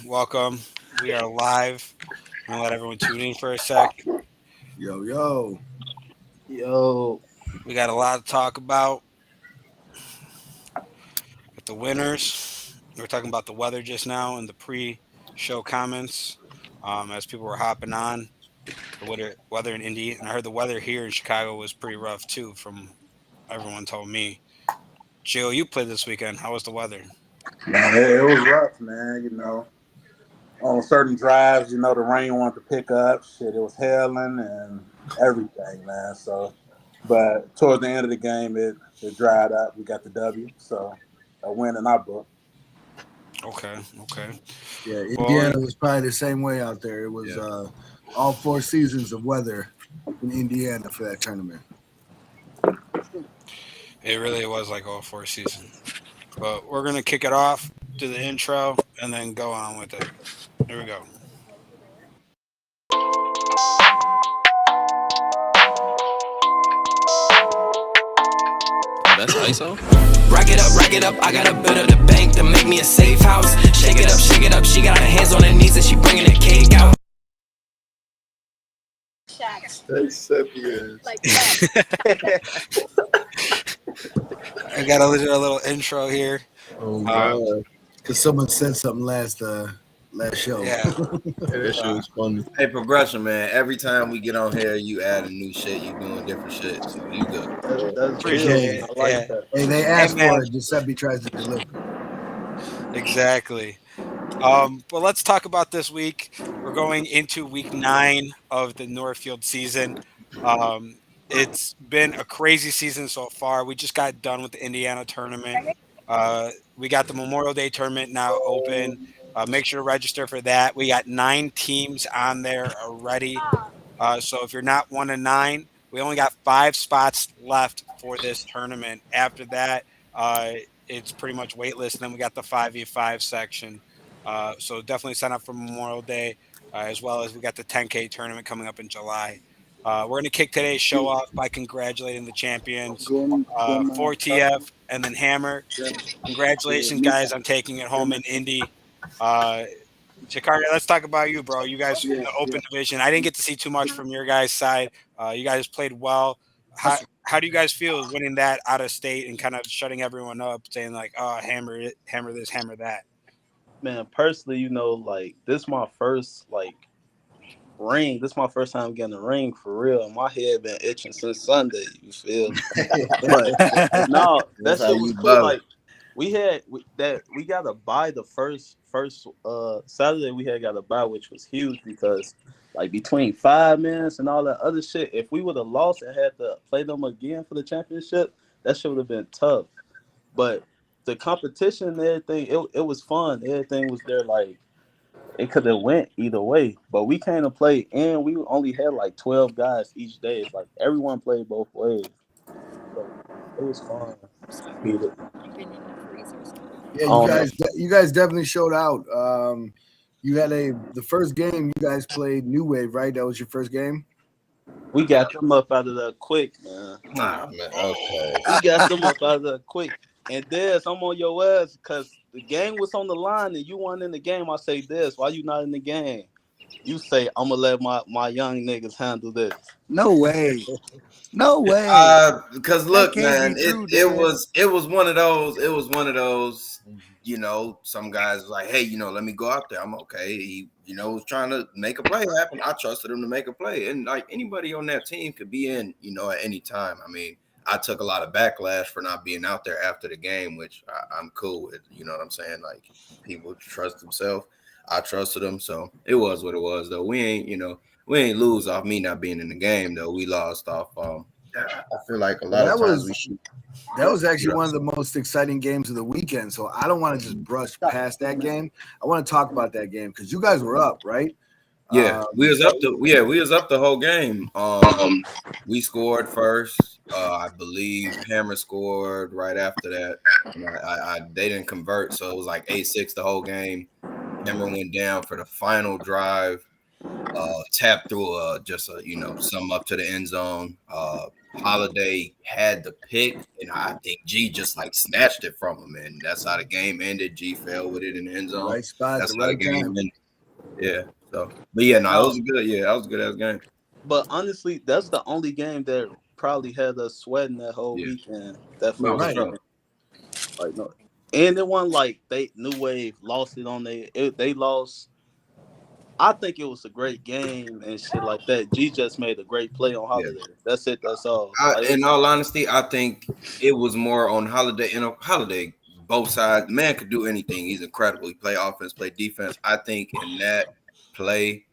Welcome. We are live. I'm gonna let everyone tune in for a sec. Yo, yo. Yo, We got a lot to talk about with the winners. We were talking about the weather just now in the pre-show comments as people were hopping on the weather in Indy, and I heard the weather here in Chicago was pretty rough too. From everyone told me. Jill, you played this weekend. How was the weather? Man, it was rough, man. On certain drives, the rain wanted to pick up. Shit, it was hailing and everything, man. But towards the end of the game, it dried up. We got the W, so a win in our book. Okay. yeah, Well, Indiana was probably the same way out there. It was all 4 seasons of weather in Indiana for that tournament. it really was like all four seasons. But we're gonna kick it off, do the intro, and then go on with it. Here we go. That's ISO. Rack it up. I got a bit of the bank to make me a safe house. Shake it up. She got her hands on her knees and she bringing the cake out. Like I gotta listen to a little intro here. Oh god! Because someone said something last show. Yeah, That shit was funny. Hey, progression, man. Every time we get on here, you adding new shit. You doing different shit. So you good. That's appreciate it. I like Yeah. that. Hey, they asked man. for it. Giuseppe tries to deliver. exactly. But let's talk about this week. We're going into week 9 of the Northfield season. It's been a crazy season so far. We just got done with the Indiana tournament. We got the Memorial Day tournament now open. Make sure to register for that. We got 9 teams on there already. So if you're not one of 9, we only got 5 spots left for this tournament. After that, it's pretty much waitlist. And then we got the 5v5 section. So definitely sign up for Memorial Day, as well as we got the 10K tournament coming up in July. We're going to kick today's show off by congratulating the champions, 4TF and then Hammer. Congratulations, guys, on taking it home in Indy. Jakarta, let's talk about you, bro. You guys in the open division. I didn't get to see too much from your guys' side. You guys played well. How do you guys feel winning that out of state and kind of shutting everyone up, saying like, "Oh, hammer it, hammer this, hammer that"? Man, personally, like this my first ring. This my first time getting a ring for real. My head been itching since Sunday. You feel? But no, that shit was cool. Like we got to buy the first Saturday we had got to buy, which was huge because like between 5 minutes and all that other shit, if we would have lost and had to play them again for the championship, that shit would have been tough. But the competition and everything, it was fun. Everything was there. Like it could have went either way, but we came to play and we only had like 12 guys each day. It's like everyone played both ways. So it was fun. Yeah, you guys definitely showed out. You had the first game you guys played New Wave, right? That was your first game. We got them up out of there quick, man. Nah, man. Okay. We got them up out of there quick. And Des, I'm on your ass because the game was on the line and you weren't in the game. I say, Des, why you not in the game? You say, I'm going to let my young niggas handle this. No way. No way. Because look, man, it was one of those. It was one of those. Some guys was like, hey, let me go out there. I'm okay. He, was trying to make a play happen. I trusted him to make a play, and like anybody on that team could be in, at any time. I mean, I took a lot of backlash for not being out there after the game, which I'm cool with. You know what I'm saying? Like people trust themselves. I trusted them, so it was what it was. Though we ain't lose off me not being in the game. Though we lost off. I feel like a lot of times we should. That was actually one of the most exciting games of the weekend. So I don't want to just brush past that game. I want to talk about that game because you guys were up, right? Yeah, we was up the whole game. We scored first. I believe Hammer scored right after that. They didn't convert, so it was like 8-6 the whole game. Hammer went down for the final drive. Tapped through some up to the end zone. Holiday had the pick, and I think G just like snatched it from him, and that's how the game ended. G fell with it in the end zone. Right spot, That's the how the right game time. ended. Yeah. So, but yeah, no, it was good. Yeah, that was a good ass game. But honestly, that's the only game that probably had us sweating that whole weekend. Definitely Right. struggling. Like no, and it wasn't like they New Wave lost it on they lost. I think it was a great game and shit like that. G just made a great play on Holiday. Yeah. That's it. That's all. In all honesty, I think it was more on Holiday. Holiday, both sides. The man could do anything. He's incredible. He play offense, play defense. I think in that play,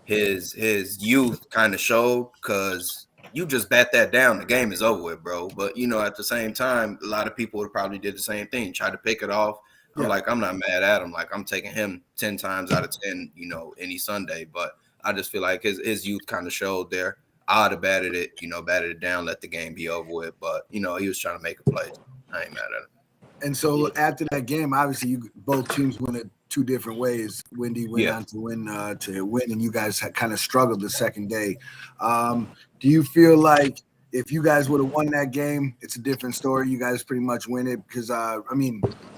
his youth kind of showed, because you just bat that down, the game is over with, bro. But at the same time, a lot of people would probably did the same thing, tried to pick it off. I'm like, I'm not mad at him. Like, I'm taking him 10 times out of 10, any Sunday. But I just feel like his youth kind of showed there. I'd have batted it down, let the game be over with. But he was trying to make a play. I ain't mad at him. And so after that game, obviously both teams went it two different ways. Wendy went on to win, and you guys had kind of struggled the second day. Do you feel like if you guys would have won that game, it's a different story? You guys pretty much win it because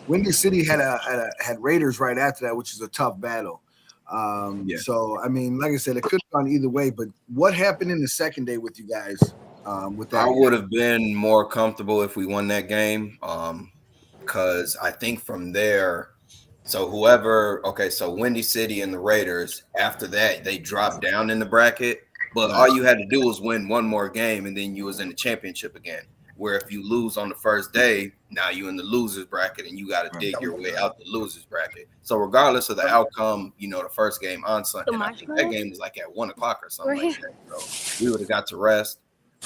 Windy City had Raiders right after that, which is a tough battle. So like I said, it could have gone either way. But what happened in the second day with you guys? With that, I would have been more comfortable if we won that game. Because I think from there, so Windy City and the Raiders, after that, they dropped down in the bracket. But all you had to do was win one more game, and then you was in the championship again. Where if you lose on the first day, now you in the losers bracket, and you got to dig your way out the losers bracket. So regardless of the outcome, the first game on Sunday, I think that game was like at 1 o'clock or something like that. So we would have got to rest.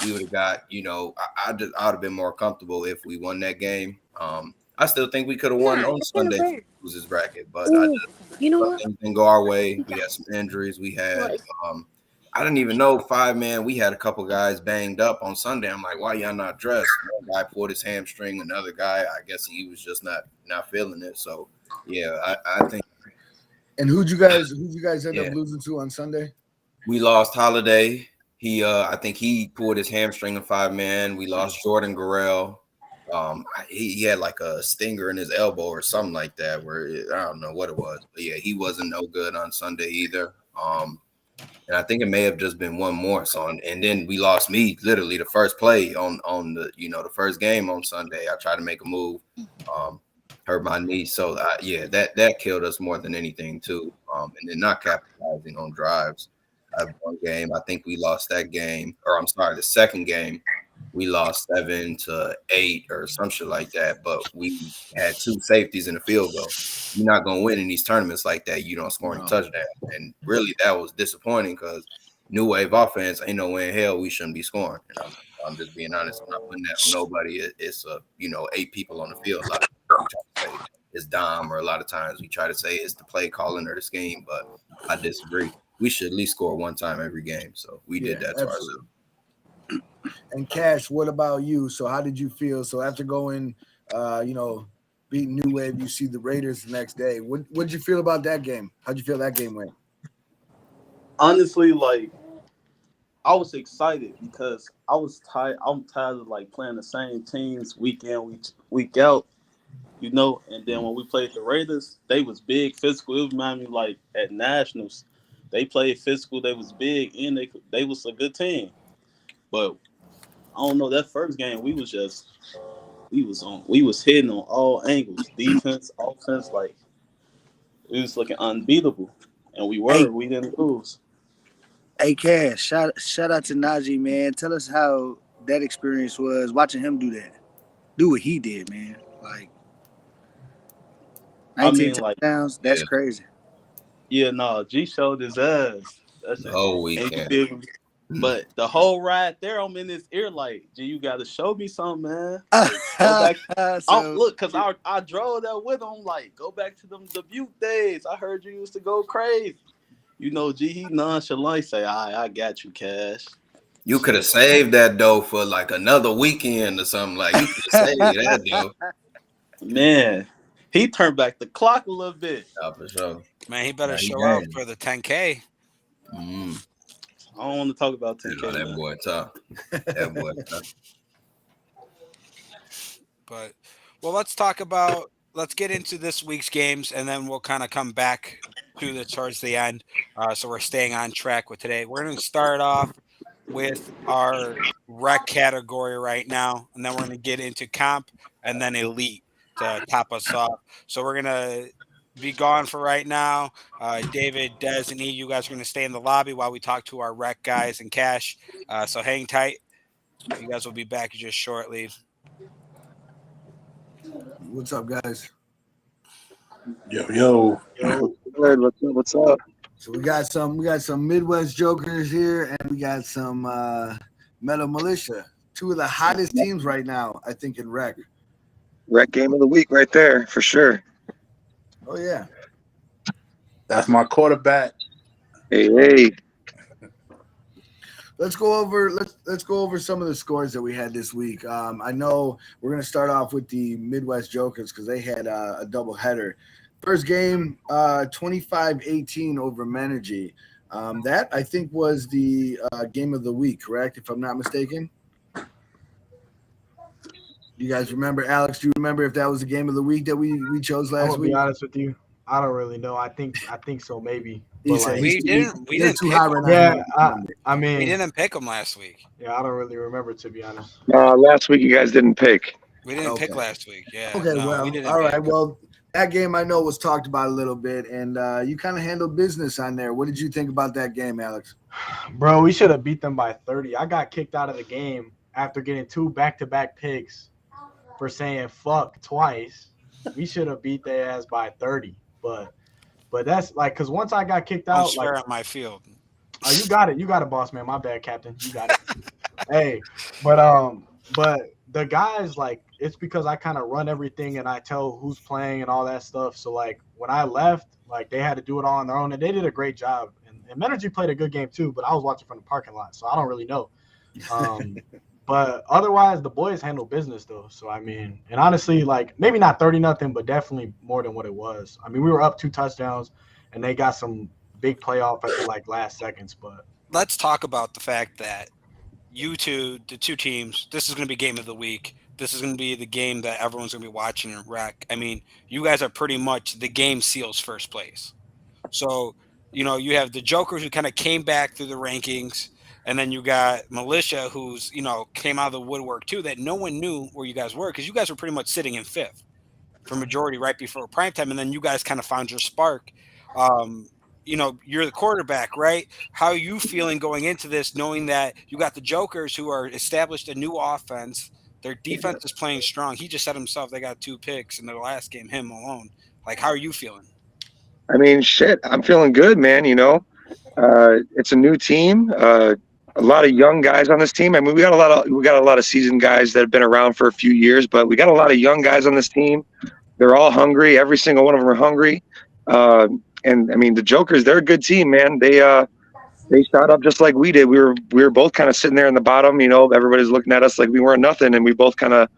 We would have got, I would have been more comfortable if we won that game. I still think we could have won on Sunday losers bracket, but things didn't go our way. We had some injuries. We had I didn't even know 5-man. We had a couple guys banged up on Sunday. I'm like, why y'all not dressed? One guy pulled his hamstring. Another guy, I guess he was just not feeling it. So yeah, I think. And who'd you guys end up losing to on Sunday? We lost Holiday. I think he pulled his hamstring in 5-man. We lost Jordan Garrell. He had like a stinger in his elbow or something like that, where I don't know what it was, but yeah, he wasn't no good on Sunday either. And I think it may have just been one more. And then we lost me literally the first play on the the first game on Sunday. I tried to make a move, hurt my knee. So that killed us more than anything too. And then not capitalizing on drives. One game, I think we lost that game, or I'm sorry, the second game. We lost 7-8 or some shit like that, but we had 2 safeties in the field goal. You're not gonna win in these tournaments like that. You don't score any touchdown, and really that was disappointing because New Wave offense ain't no way in hell we shouldn't be scoring. And I'm just being honest. I'm not putting that on nobody. It's 8 people on the field. A lot of times we try to say it's Dom, or a lot of times we try to say it's the play calling or the scheme, but I disagree. We should at least score one time every game. So we did that to ourselves. And Cash, what about you? So how did you feel? So after going, beating New Wave, you see the Raiders the next day. What did you feel about that game? How'd you feel that game went? Honestly, I was excited because I was tired. I'm tired of playing the same teams week in, week out, And then when we played the Raiders, they was big, physical. It reminded me at Nationals, they played physical. They was big, and they was a good team. But I don't know, that first game we was hitting on all angles, defense, offense, it was looking unbeatable, and we didn't lose. Hey Cash, shout out to Najee, man. Tell us how that experience was watching him do what he did, man. 19 touchdowns, that's crazy. Yeah, no, G showed his ass. That's the whole weekend. But the whole ride there, I'm in his ear G, you got to show me something, man. Look, because I drove that with him. Go back to them Dubuque days. I heard you used to go crazy. G, he nonchalant say, I got you, Cash. You could have saved that dough for another weekend or something. You could have saved that dough. Man, he turned back the clock a little bit. Yeah, for sure. Man, he better show up for the 10K. I don't want to talk about 10K. You know, that boy tough. That boy tough. But let's get into this week's games, and then we'll kind of come back to towards the end. So we're staying on track with today. We're going to start off with our rec category right now, and then we're going to get into comp and then elite to top us off. So we're going to be gone for right now. David, Des, and E, you guys are going to stay in the lobby while we talk to our rec guys and Cash. So hang tight. You guys will be back just shortly. What's up, guys? Yo. What's up? So we got some Midwest Jokers here, and we got some Metal Militia. Two of the hottest teams right now, I think, in rec. Rec game of the week, right there for sure. Oh yeah, That's my quarterback. Hey. let's go over some of the scores that we had this week. I know we're gonna start off with the Midwest Jokers because they had a double header. First game, 25-18 over Menergy. That I think was the game of the week, correct? If I'm not mistaken. You guys remember, Alex? Do you remember if that was the game of the week that we chose last I'm week? be honest with you, I don't really know. I think so, maybe. He said we didn't too pick high him. right now. Yeah, I mean, We didn't pick them last week. yeah, I don't really remember, to be honest. Last week you guys didn't pick. We didn't Okay. pick last week. Yeah. Okay, no, well, we didn't all pick. right. Well, that game I know was talked about a little bit, and you kind of handled business on there. What did you think about that game, Alex? Bro, we should have beat them by 30. I got kicked out of the game after getting 2 back-to-back picks for saying fuck twice. We should have beat their ass by 30. But that's like, because once I got kicked Don't out, swear like, on my field. oh, you got it, boss man. My bad, captain. You got it. Hey, but the guys, like, it's because I kind of run everything and I tell who's playing and all that stuff. So like when I left, like they had to do it all on their own, and they did a great job. And Menergy played a good game too, but I was watching from the parking lot, so I don't really know. But otherwise, the boys handle business though. So I mean, and honestly, like maybe not 30-0, but definitely more than what it was. I mean, we were up 2 touchdowns, and they got some big playoff at the like last seconds. But Let's talk about the fact that you two, the two teams, this is going to be game of the week. This is going to be the game that everyone's going to be watching in rec. I mean, you guys are pretty much the game seals first place. So, you know, you have the Jokers who kind of came back through the rankings, and then you got Militia who's, you know, came out of the woodwork too, that no one knew where you guys were because you guys were pretty much sitting in 5th for majority right before primetime, and then you guys kind of found your spark. You know, you're the quarterback, right? How are you feeling going into this, knowing that you got the Jokers who are established a new offense? Their defense is playing strong. He just said himself they got 2 picks in their last game, him alone. Like, how are you feeling? I mean, shit, I'm feeling good, man. You know, it's a new team. A lot of young guys on this team. I mean, we got a lot of seasoned guys that have been around for a few years, but we got a lot of young guys on this team. They're all hungry. Every single one of them are hungry. And I mean, the Jokers, they're a good team, man. They shot up just like we did. We were both kind of sitting there in the bottom. You know, everybody's looking at us like we weren't nothing, and we both kind of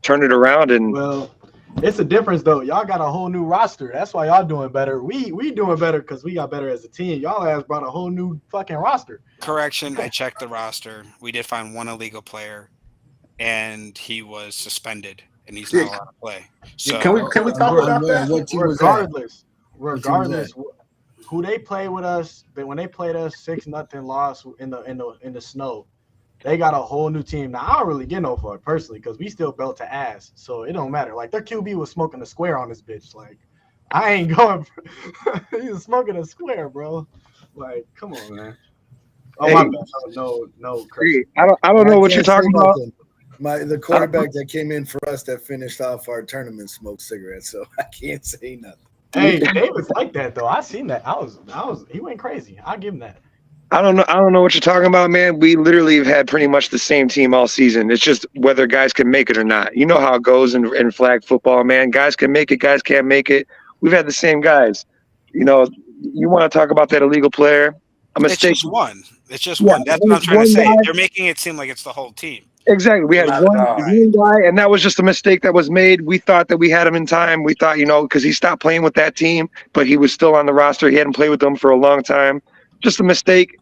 turned it around. And well, it's a difference though. Y'all got a whole new roster. That's why y'all doing better. We doing better because we got better as a team. Y'all has brought a whole new fucking roster. Correction, I checked the roster. We did find one illegal player, and he was suspended, and he's not allowed to play. So Can we talk about that? What team was that? Regardless, who they play with us, when they played us 6-0 loss in the snow, they got a whole new team. Now I don't really get no fuck personally because we still belt to ass, so it don't matter. Like their QB was smoking a square on this bitch. Like I ain't going. He was smoking a square, bro. Like come on, man. Oh Hey. my bad. No. hey, I don't know what you're talking about. The quarterback that came in for us that finished off our tournament smoked cigarettes, so I can't say nothing. Hey, David's like that though. I seen that. I was. He went crazy. I give him that. I don't know what you're talking about, man. We literally have had pretty much the same team all season. It's just whether guys can make it or not. You know how it goes in flag football, man. Guys can make it, guys can't make it. We've had the same guys. You know, you want to talk about that illegal player? A mistake. it's just one. It's just one. That's what I'm trying to say. They're making it seem like it's the whole team. Exactly. We had one guy, and that was just a mistake that was made. We thought that we had him in time. We thought, you know, because he stopped playing with that team, but he was still on the roster. He hadn't played with them for a long time. Just a mistake.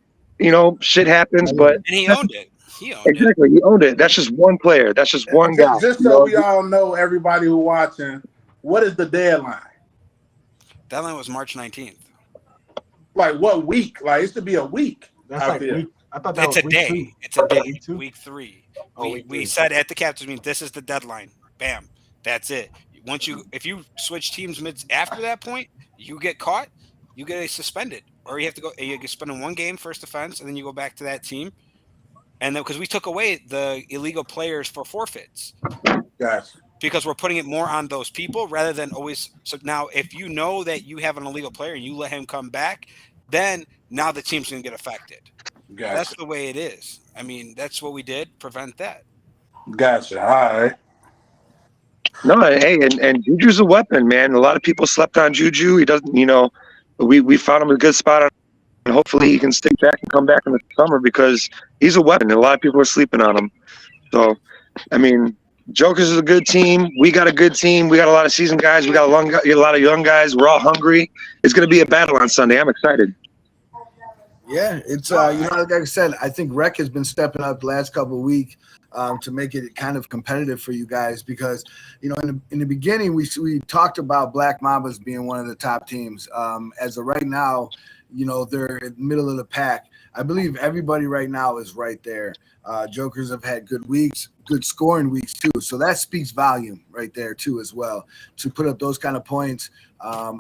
shit happens, but And he owned it. He owned it. exactly, he owned it. That's just one player. That's just one guy. Just so we all know, everybody who watching, what is the deadline? Deadline was March 19th. Like what week? Like it should be a week. That's like week. I thought that It's was a week day. 2. It's a day. Week 2? Week 3. Oh, We said at the captain's meeting, this is the deadline. Bam. That's it. If you switch teams after that point, you get caught, you get suspended, or you have to go. You get spending one game first offense, and then you go back to that team. And then because we took away the illegal players for forfeits, Gotcha. because we're putting it more on those people rather than always. So now, if you know that you have an illegal player and you let him come back, then now the team's going to get affected. Gotcha. That's the way it is. I mean, that's what we did. Prevent that. Gotcha. All right. No, hey, and Juju's a weapon, man. A lot of people slept on Juju. He doesn't, we found him a good spot, and hopefully he can stick back and come back in the summer because he's a weapon. And a lot of people are sleeping on him. So, I mean, Jokers is a good team. We got a good team. We got a lot of seasoned guys. We got a lot of young guys. We're all hungry. It's going to be a battle on Sunday. I'm excited. Yeah, it's like I said, I think Rec has been stepping up the last couple of weeks to make it kind of competitive for you guys because in the beginning we talked about Black Mambas being one of the top teams. As of right now, they're in the middle of the pack. I believe everybody right now is right there. Jokers have had good weeks, good scoring weeks too, so that speaks volume right there too as well to put up those kind of points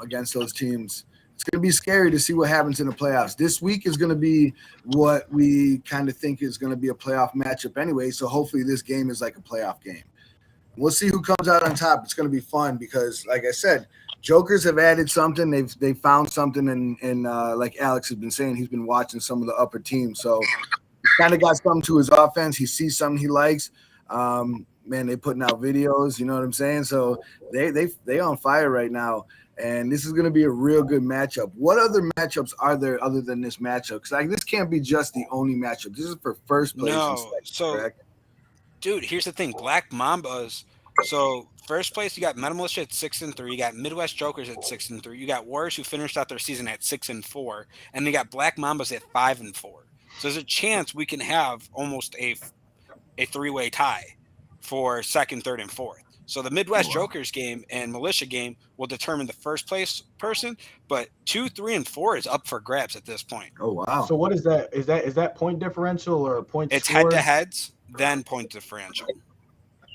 against those teams. It's going to be scary to see what happens in the playoffs. This week is going to be what we kind of think is going to be a playoff matchup anyway. So hopefully this game is like a playoff game. We'll see who comes out on top. It's going to be fun because, like I said, Jokers have added something. They've found something, and like Alex has been saying, he's been watching some of the upper teams. So he's kind of got something to his offense. He sees something he likes. Man, they putting out videos. You know what I'm saying? So they on fire right now. And this is going to be a real good matchup. What other matchups are there other than this matchup? Because this can't be just the only matchup. This is for first place. No, correct? Dude, here's the thing: Black Mambas. So first place, you got Meta Militia at 6-3. You got Midwest Jokers at 6-3. You got Warriors who finished out their season at 6-4, and they got Black Mambas at 5-4. So there's a chance we can have almost a three-way tie for second, third, and fourth. So the Midwest Jokers game and Militia game will determine the first place person, but 2, 3, and 4 is up for grabs at this point. Oh wow! So what is that? Is that point differential or point? It's score? head-to-heads, then point differential.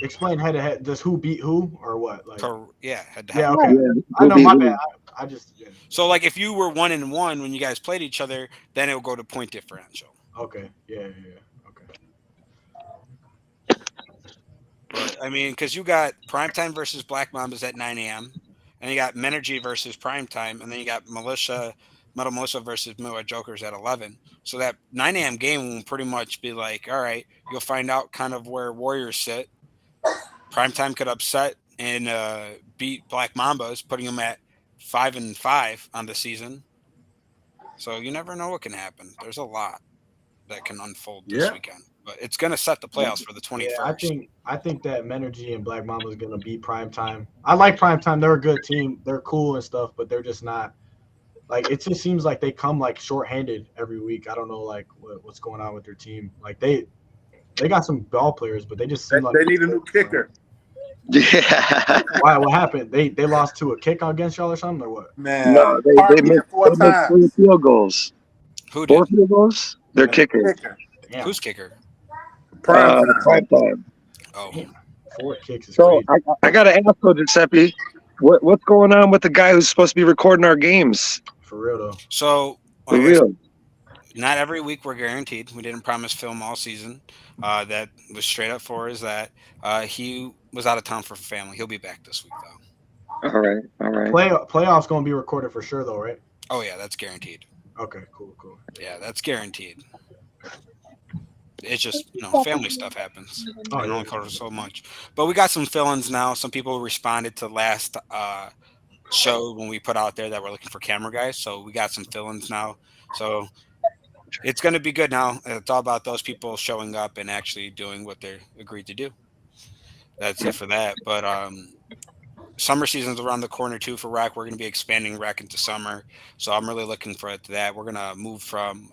Explain head-to-head. Does who beat who or what? Like head-to-head. Yeah, okay. I know my bad. I just. Yeah. So like if you were 1-1 when you guys played each other, then it will go to point differential. Okay. Yeah. But, I mean, because you got Primetime versus Black Mambas at 9 a.m., and you got Menergy versus Primetime, and then you got Metal Militia versus Midwest Jokers at 11. So that 9 a.m. game will pretty much be like, all right, you'll find out kind of where Warriors sit. Primetime could upset and beat Black Mambas, putting them at 5-5 on the season. So you never know what can happen. There's a lot that can unfold this weekend. But it's going to set the playoffs for the 21st. Yeah, I think that Menergy and Black Mamba is going to beat Primetime. I like Primetime. They're a good team. They're cool and stuff, but they're just not like it just seems like they come like shorthanded every week. I don't know like what's going on with their team. Like they got some ball players, but they just seem like they need a new kicker. Yeah. Why? What happened? They lost to a kick against y'all or something or what? Man, no, they missed 3 field goals. Who did? 4 field goals? They're kickers. Damn. Who's kicker? Primetime. Oh, 4 kicks is so crazy. I got to ask though, Giuseppe, what's going on with the guy who's supposed to be recording our games? For real though. So for real. Not every week we're guaranteed. We didn't promise film all season. That was straight up for is that he was out of town for family. He'll be back this week though. All right. Playoffs going to be recorded for sure though, right? Oh yeah, that's guaranteed. Okay, cool. Yeah, that's guaranteed. It's just, family stuff happens. It only covers so much. But we got some fill-ins now. Some people responded to last show when we put out there that we're looking for camera guys. So we got some fill-ins now. So it's going to be good now. It's all about those people showing up and actually doing what they agreed to do. That's it for that. But summer season's around the corner too for rec. We're going to be expanding rec into summer, so I'm really looking forward to that. We're going to move from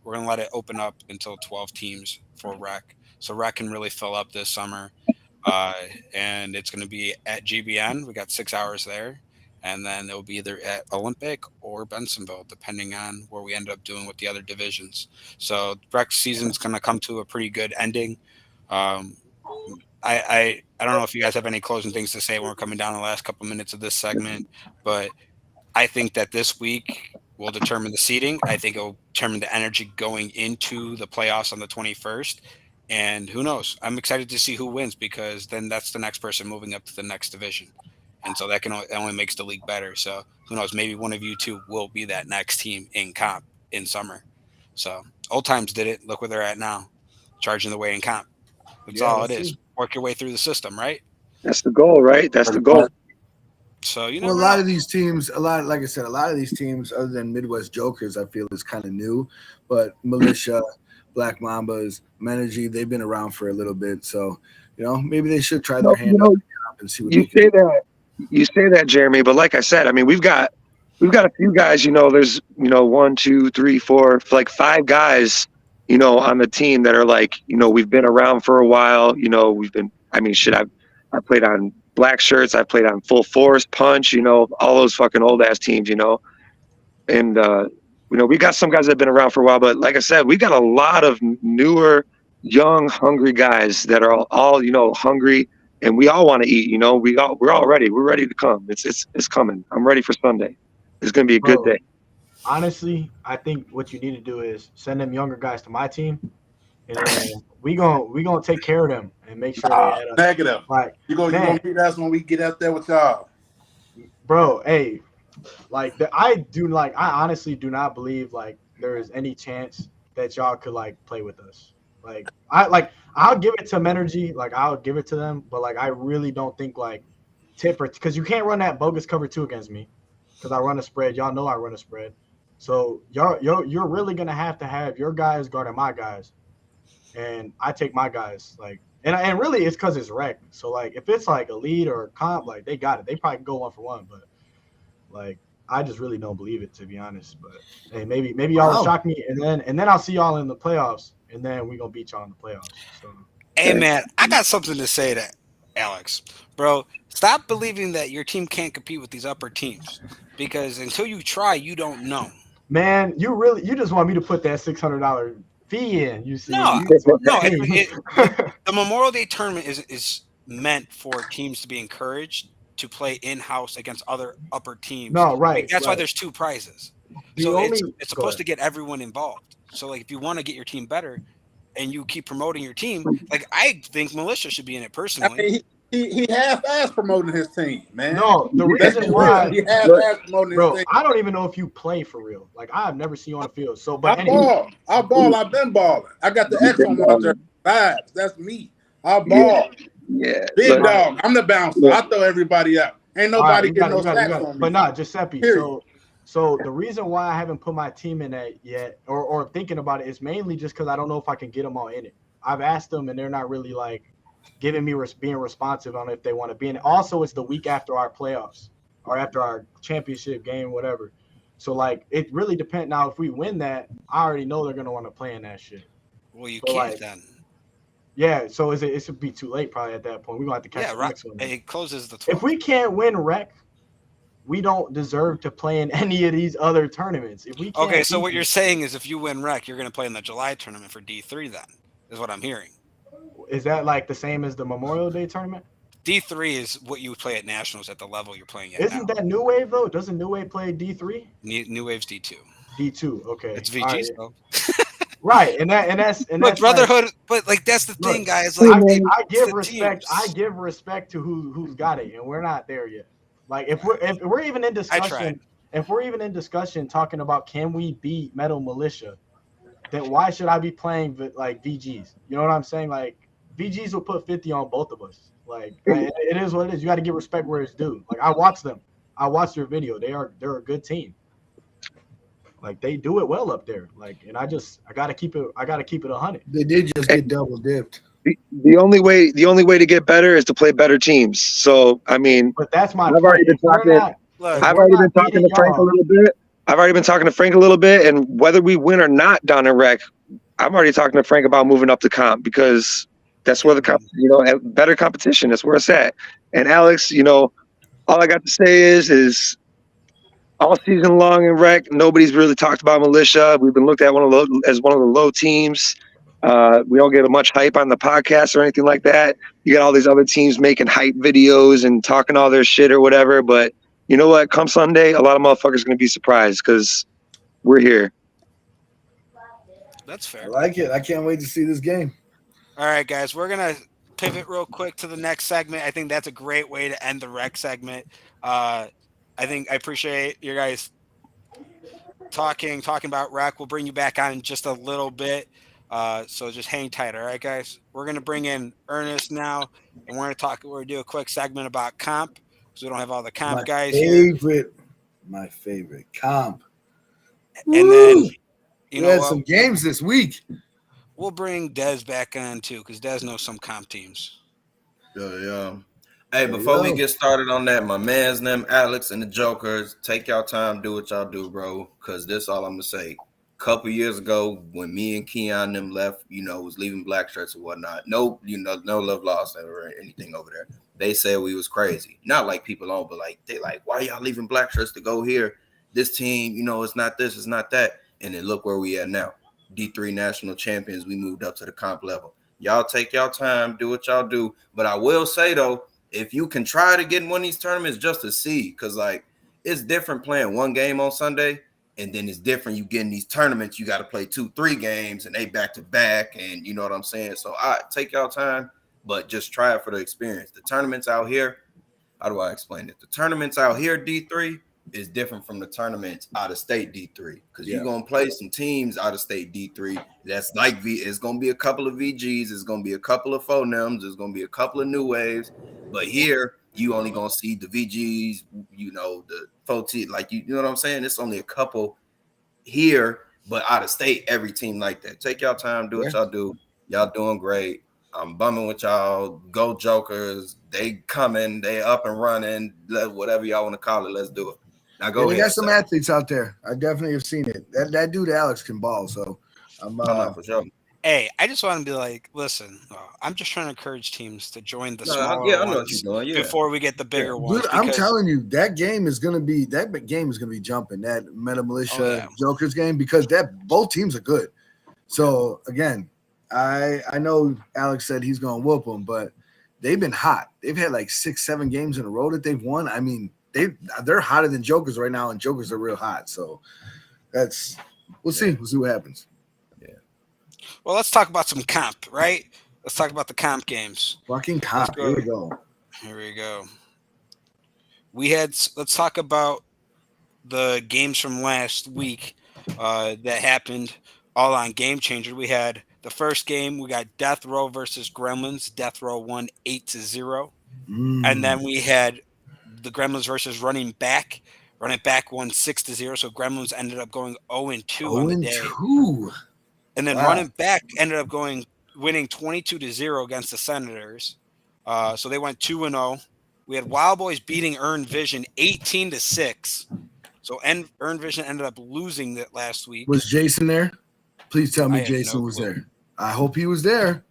we're going to let it open up until 12 teams for rec, so rec can really fill up this summer. uh, and it's going to be at GBN. We got 6 hours there, and then it'll be either at Olympic or Bensonville, depending on where we end up doing with the other divisions. So rec season's going to come to a pretty good ending. Um, I don't know if you guys have any closing things to say when we're coming down the last couple minutes of this segment, but I think that this week will determine the seeding. I think it will determine the energy going into the playoffs on the 21st. And who knows? I'm excited to see who wins, because then that's the next person moving up to the next division. And so that only makes the league better. So who knows? Maybe one of you two will be that next team in comp in summer. So old times did it. Look where they're at now, charging the way in comp. That's all it is. Work your way through the system, right? That's the goal, right? That's the goal. So a lot of these teams, like I said, a lot of these teams, other than Midwest Jokers, I feel is kind of new. But Militia, Black Mambas, Menergy, they've been around for a little bit. So, maybe they should try their hand up and see what you say that. You say that, Jeremy, but like I said, I mean, we've got a few guys. There's 1, 2, 3, 4, like 5 guys, on the team that are like, we've been around for a while. I played on Black Shirts. I played on Full Force, Punch, all those fucking old ass teams, and, we got some guys that have been around for a while, but like I said, we got a lot of newer, young, hungry guys that are all hungry, and we all want to eat, we're all ready. We're ready to come. It's coming. I'm ready for Sunday. It's going to be a good day. Honestly, I think what you need to do is send them younger guys to my team, and then we gonna take care of them and make sure they add up. Negative. Like you gonna beat us when we get out there with y'all, bro. Hey, I honestly do not believe like there is any chance that y'all could like play with us. I'll give it to Menergy, I'll give it to them, but I really don't think Tipper, because you can't run that bogus cover 2 against me, because I run a spread. Y'all know I run a spread. So you're really gonna have to have your guys guarding my guys, and I take my guys and really it's because it's rec. So if it's a lead or a comp, they got it. They probably can go 1-for-1, but I just really don't believe it, to be honest. But hey, maybe y'all will shock me, and then I'll see y'all in the playoffs, and then we gonna beat y'all in the playoffs. So hey man, I got something to say to Alex, bro. Stop believing that your team can't compete with these upper teams, because until you try, you don't know. Man, you just want me to put that $600 fee in. You see? No. The Memorial Day tournament is meant for teams to be encouraged to play in-house against other upper teams. No, right. That's right. why there's 2 prizes. So it's supposed to get everyone involved. So if you want to get your team better and you keep promoting your team, I think Militia should be in it personally. He half-assed promoting his team, man. No, the reason why he half-assed promoting his team. I don't even know if you play for real. I've never seen you on the field. So, but I ball. I've been balling. I got the X on my jersey. Vibes. That's me. I ball. Yeah. Big dog. I'm the bouncer. I throw everybody out. Ain't nobody getting no sacks on me. But not Giuseppe. So the reason why I haven't put my team in that yet, or thinking about it, is mainly just because I don't know if I can get them all in it. I've asked them, and they're not really giving me being responsive on if they want to be in it. Also, it's the week after our playoffs or after our championship game, whatever. So it really depends. Now, if we win that, I already know they're gonna want to play in that shit. Well, you can't then. Yeah, so it should be too late probably at that point. We're gonna have to catch the next one. It closes the 12th. If we can't win rec, we don't deserve to play in any of these other tournaments. If we can't Okay, so what you're saying is if you win rec, you're gonna play in the July tournament for D3 then, is what I'm hearing. Is that the same as the Memorial Day tournament? D3 is what you would play at Nationals at the level you're playing at. Isn't that New Wave though? Doesn't New Wave play D3? New Wave's D2. D2, okay. It's VGs though. Right, and that's brotherhood, but that's the thing, guys. I give respect. I give respect to who's got it, and we're not there yet. If we're even in discussion, talking about can we beat Metal Militia, then why should I be playing VGs? You know what I'm saying? VGs will put 50 on both of us. It is what it is. You got to give respect where it's due. I watch them. I watch their video. They're a good team. They do it well up there. And I gotta keep it 100. They did just get double dipped. the only way to get better is to play better teams. So I mean, But that's my I've already point. been talking. Look, I've We're already not been talking beating to Frank a y'all. little bit. I've already been talking to Frank a little bit, and whether we win or not down in rec, I'm already talking to Frank about moving up the comp because that's where better competition. That's where it's at. And Alex, all I got to say is all season long in rec, nobody's really talked about militia. We've been looked at as one of the low teams. We don't get much hype on the podcast or anything like that. You got all these other teams making hype videos and talking all their shit or whatever. But you know what? Come Sunday, a lot of motherfuckers are going to be surprised because we're here. that's I fair. like it. I can't wait to see this game. All right, guys, we're gonna pivot real quick to the next segment. I think that's a great way to end the rec segment. Uh, I think I appreciate you guys talking about rec. We'll bring you back on in just a little bit. So just hang tight, all right, guys. We're gonna bring in Ernest now, and we're gonna do a quick segment about comp because we don't have all the comp My guys here. favorite, my favorite comp. And then Woo! you We know had what? some games this week. We'll bring Dez back on too because Dez knows some comp teams. Yeah. Hey, There you before we go. get started on that, my man's name Alex and the Jokers, take y'all time, do what y'all do, bro. Cause this all I'm gonna say. Couple years ago, when me and Keon them left, was leaving black shirts and whatnot. No, no love lost or anything over there. They said we was crazy. Not like people on, but like they like, why y'all leaving black shirts to go here? This team, it's not this, it's not that. And then look where we at now. D3 national champions. We moved up to the comp level. Y'all take y'all time, do what y'all do. But I will say though, if you can try to get in one of these tournaments just to see, because like it's different playing one game on Sunday, and then it's different you getting these tournaments, you got to play 2-3 games and they back to back, and you know what I'm saying. So I take y'all time, but just try it for the experience. The tournaments out here, how do I explain it? The tournaments out here, D3, is different from the tournaments out of state D3 because you're gonna play some teams out of state D3 that's like it's gonna be a couple of VGs, it's gonna be a couple of phonems, there's gonna be a couple of new waves, but here you only gonna see the VGs, the 4T, like you know what I'm saying? It's only a couple here, but out of state, every team like that. Take y'all time, do what y'all do. Y'all doing great. I'm bumming with y'all. Go Jokers. They coming. They up and running. Whatever y'all want to call it, let's do it. Now go ahead. They got some athletes out there. I definitely have seen it. That dude Alex can ball. So I'm for sure. Hey, I just want to be like, listen, I'm just trying to encourage teams to join the smaller I know what ones you're doing, before we get the bigger ones. Dude, I'm telling you, that game is gonna be jumping. That Meta Militia Jokers game because both teams are good. So again, I know Alex said he's gonna whoop them, but they've been hot. They've had like 6-7 games in a row that they've won. I mean, they're hotter than Jokers right now, and Jokers are real hot. So we'll see. We'll see what happens. Well, let's talk about some comp, right? Let's talk about the comp games. Fucking comp. Here we go. Here we go. Let's talk about the games from last week that happened all on Game Changer. We had the first game, we got Death Row versus Gremlins. Death Row won 8-0. And then we had the Gremlins versus Running Back. Running Back won 6-0. So Gremlins ended up going 0-2 on the day. 0-2. And then Running Back ended up winning 22-0 against the Senators. So they went 2-0. We had Wild Boys beating Earned Vision 18-6. So Earned Vision ended up losing that last week. Was Jason there? Please tell me Jason was there. I hope he was there.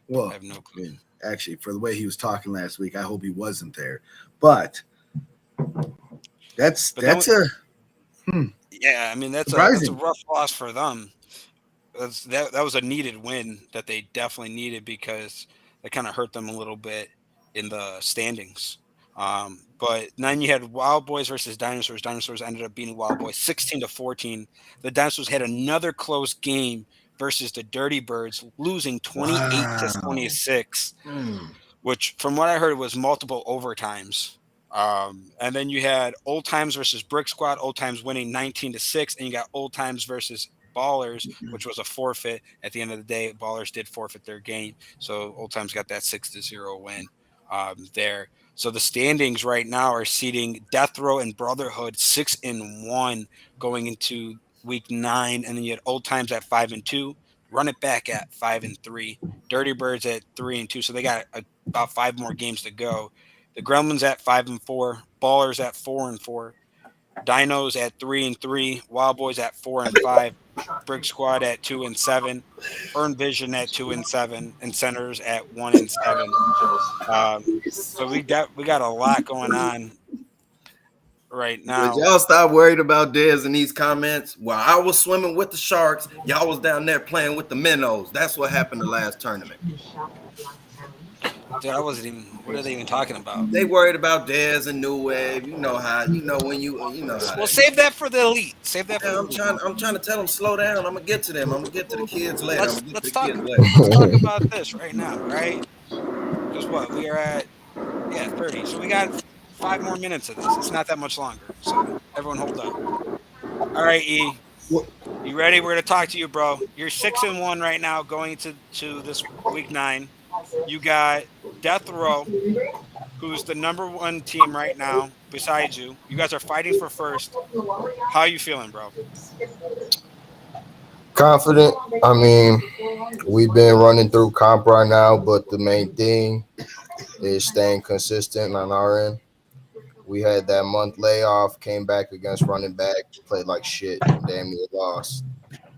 Well, I have no clue. Actually, for the way he was talking last week, I hope he wasn't there. But that's a I mean that's a rough loss for them. That was a needed win that they definitely needed because that kind of hurt them a little bit in the standings. But then you had Wild Boys versus Dinosaurs. Dinosaurs ended up beating Wild Boys 16-14. The Dinosaurs had another close game versus the Dirty Birds, losing 28-26, which from what I heard was multiple overtimes. And then you had Old Times versus Brick Squad. Old Times winning 19-6, and you got Old Times versus Ballers, which was a forfeit. At the end of the day, Ballers did forfeit their game, so Old Times got that 6-0 win there. So the standings right now are seating Death Row and Brotherhood 6-1 going into week 9, and then you had Old Times at 5-2, Run It Back at 5-3, Dirty Birds at 3-2. So they got about 5 more games to go. The Gremlins at 5-4, Ballers at 4-4, Dinos at 3-3, Wild Boys at 4-5, Brick Squad at 2-7, Earn Vision at 2-7, and Senators at 1-7. So we got a lot going on right now. Would y'all stop worried about Dez in these comments? While I was swimming with the sharks, y'all was down there playing with the minnows. That's what happened the last tournament. Dude, I wasn't even. What are they even talking about? They worried about Dez and New Wave. You know how. You know when you know how. Well, save that for the elite. Save that for Yeah, the elite. I'm trying to tell them slow down. I'm gonna get to them. I'm gonna get to the kids later. Let's talk about this right now, right? Because what we are at, 30. So we got 5 more minutes of this. It's not that much longer. So everyone, hold up. All right, E. You ready? We're gonna talk to you, bro. You're 6-1 right now, going to this week 9. You got Death Row, who's the number 1 team right now besides you. You guys are fighting for first. How are you feeling, bro? Confident. I mean, we've been running through comp right now, but the main thing is staying consistent on our end. We had that month layoff, came back against running back, played like shit, damn near lost.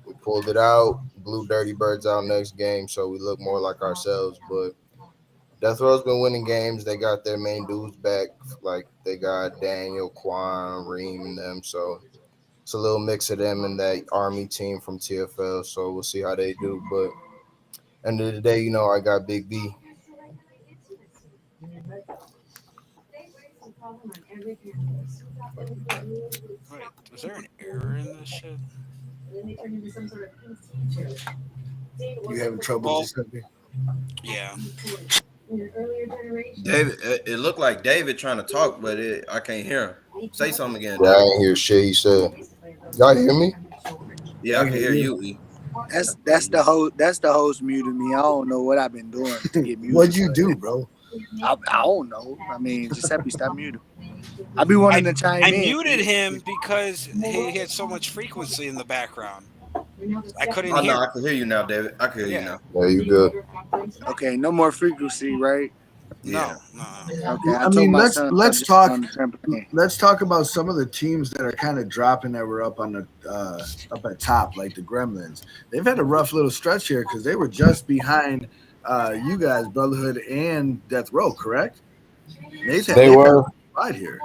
We pulled it out, blew Dirty Birds out next game, so we look more like ourselves. But Death Row's been winning games. They got their main dudes back, like they got Daniel, Quan, Reem, and them. So it's a little mix of them and that Army team from TFL. So we'll see how they do. But end of the day, you know, I got Big B. Wait, is there an error in this shit? You having trouble with something? Yeah. David, it looked like David trying to talk, but I can't hear him. Say something again. Yeah, I ain't hear shit he said. Y'all hear me? Yeah, I can hear you. E. That's the host muted me. I don't know what I've been doing to get muted. What'd you do, bro? I don't know. I mean, Giuseppe, stop muting. I be wanting to chime in. I muted him because he had so much frequency in the background. I couldn't hear. No, I can hear you now, David. I can hear you now. Yeah, you good. Okay, no more frequency, right? No. Okay, I mean, let's talk. On Let's talk about some of the teams that are kind of dropping that were up on the up at top, like the Gremlins. They've had a rough little stretch here because they were just behind you guys, Brotherhood and Death Row, correct? They were right here.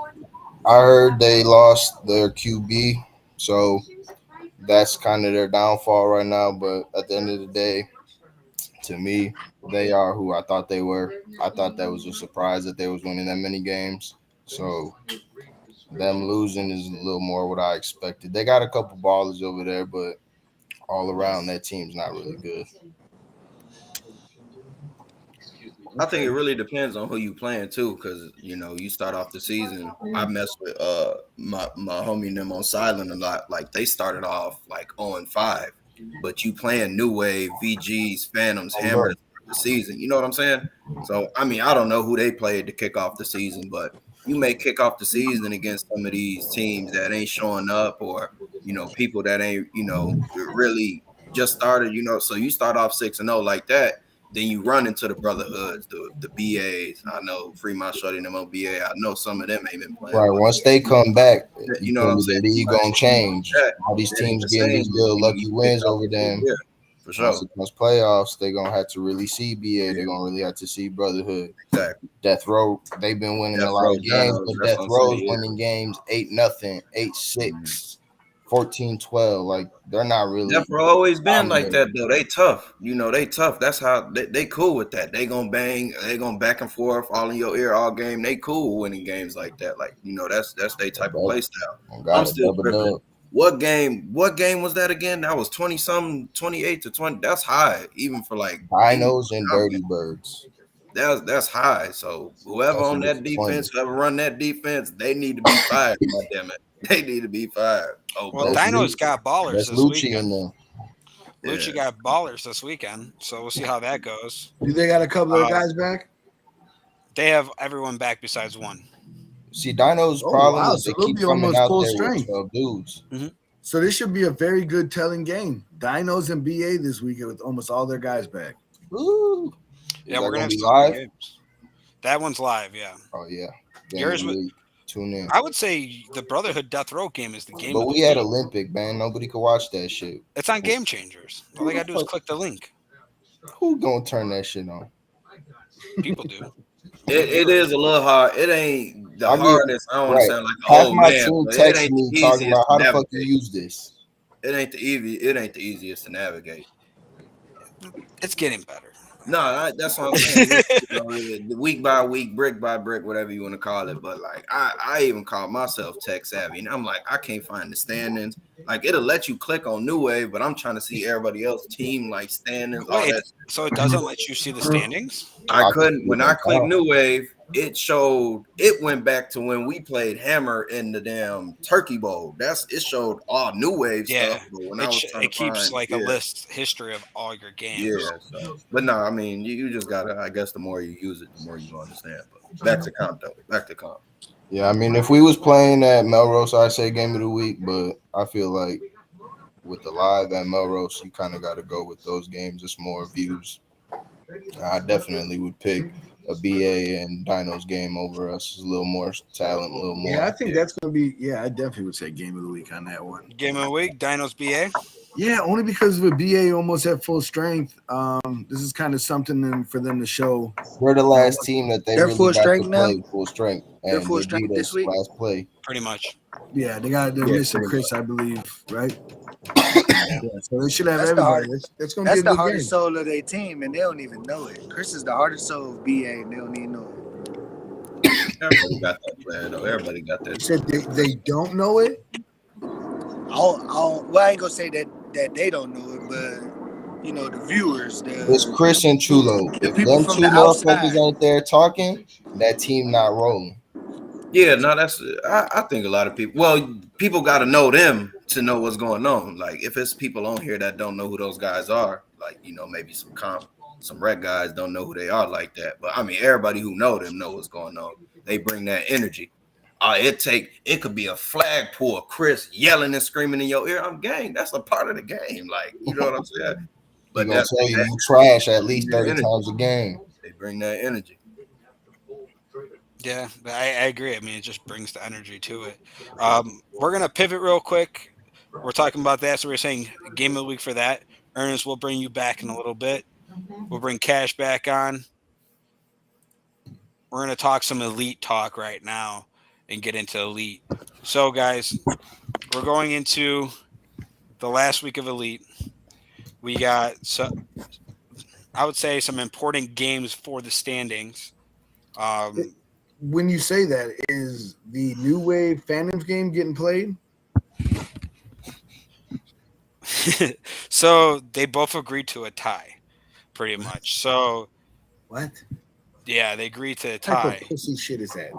I heard they lost their QB, so that's kind of their downfall right now. But at the end of the day, to me, they are who I thought they were. I thought that was a surprise that they was winning that many games. So them losing is a little more what I expected. They got a couple ballers over there, but all around that team's not really good. I think it really depends on who you playing too, because you start off the season. I mess with my homie and them on Silent a lot. Like they started off like 0-5, but you playing New Wave, VGs, Phantoms, Hammers the season. You know what I'm saying? So I mean, I don't know who they played to kick off the season, but you may kick off the season against some of these teams that ain't showing up, or people that ain't really just started. So you start off 6-0 like that. Then you run into the Brotherhoods, the BAs. I know Fremont shutting them on BA. I know some of them ain't been playing. Right. Once they come back, you know what I'm saying? The league gonna change. All these teams getting these little lucky wins over them. Yeah, for sure. Once playoffs, they're gonna have to really see BA. They're gonna really have to see Brotherhood. Exactly. Death Row, they've been winning a lot of games, but Death Row's winning games 8-0, 8-6. 14-12, like they're not really. Death Row always been like that though. They tough, they tough. That's how they cool with that. They gonna bang, they gonna back and forth, all in your ear all game. They cool winning games like that. Like that's their type of play style. I'm still tripping. What game was that again? That was 20-something, 28-20. That's high, even for like Dinos and Dirty Birds. That's high. So whoever on that defense, whoever run that defense, they need to be fired. God damn it. They need to be fired. Oh, well, Dino's got ballers this weekend. Lucci got ballers this weekend, so we'll see how that goes. Do they got a couple of guys back? They have everyone back besides one. See, Dino's problem is so they keep coming out there with dudes. Mm-hmm. So this should be a very good telling game. Dinos and BA this weekend with almost all their guys back. Ooh. Yeah, we're gonna be have live. games. That one's live. Yeah. Oh yeah. Yours was. Tune in. I would say the Brotherhood Death Row game is the game. But we had Olympic, man. Nobody could watch that shit. It's on Game Changers. All they gotta do is click the link. Who gonna turn that shit on? People do. It is a little hard. It ain't the hardest. I don't want to sound like half my team texted me talking about how the fuck you use this. It ain't the easiest to navigate. It's getting better. No, that's what I'm saying. Week by week, brick by brick, whatever you want to call it. But like, I even call myself tech savvy, and I'm like, I can't find the standings. Like, it'll let you click on New Wave, but I'm trying to see everybody else team like standings. Wait, so it doesn't let you see the standings? I couldn't. When I clicked New Wave, it showed. It went back to when we played Hammer in the damn Turkey Bowl. It showed all New Wave stuff. But when it keeps a list history of all your games. Yeah. So, but no, I mean, you just gotta. I guess the more you use it, the more you understand. But back to comp though. Back to comp. Yeah, I mean, if we was playing at Melrose, I'd say game of the week. But I feel like with the live at Melrose, you kind of got to go with those games. It's more views. I definitely would pick a BA and Dino's game over us. It's a little more talent, a little more. Yeah, I think that's going to be, I definitely would say game of the week on that one. Game of the week, Dino's BA? Yeah, only because with BA almost at full strength, this is kind of something for them to show. We're the last team that they're really full strength to now? play full strength. And they're full strength this week? Last play. Pretty much. Yeah, they're missing Chris, I believe, right? Yeah, so they should have everybody. That's going to be a the good hardest game. soul of their team, and they don't even know it. Chris is the hardest soul of BA, and they don't even know it. Everybody got that player though. Everybody got that. You said they don't know it? Well, I ain't gonna say that they don't know it, but you know the viewers. It's Chris and Chulo. If them two motherfuckers ain't there talking, that team not rolling. Yeah, no, that's. I think a lot of people. Well, people got to know them to know what's going on. Like if it's people on here that don't know who those guys are, like maybe some rec guys don't know who they are like that. But I mean, everybody who know them know what's going on. They bring that energy. It could be a flag pull, Chris yelling and screaming in your ear. I'm gang. That's a part of the game. Like, you know what I'm saying? But gonna tell you trash at least 30 times a game. They bring that energy. Yeah, I agree. I mean, it just brings the energy to it. We're gonna pivot real quick. We're talking about that, so we're saying game of the week for that. Ernest, we'll bring you back in a little bit. We'll bring Cash back on. We're gonna talk some elite talk right now and get into elite. So, guys, we're going into the last week of elite. We got, I would say, some important games for the standings. When you say that, is the New Wave Phantoms game getting played? So they both agreed to a tie, pretty much. So what? Yeah, they agreed to a What tie. type of pussy shit is that?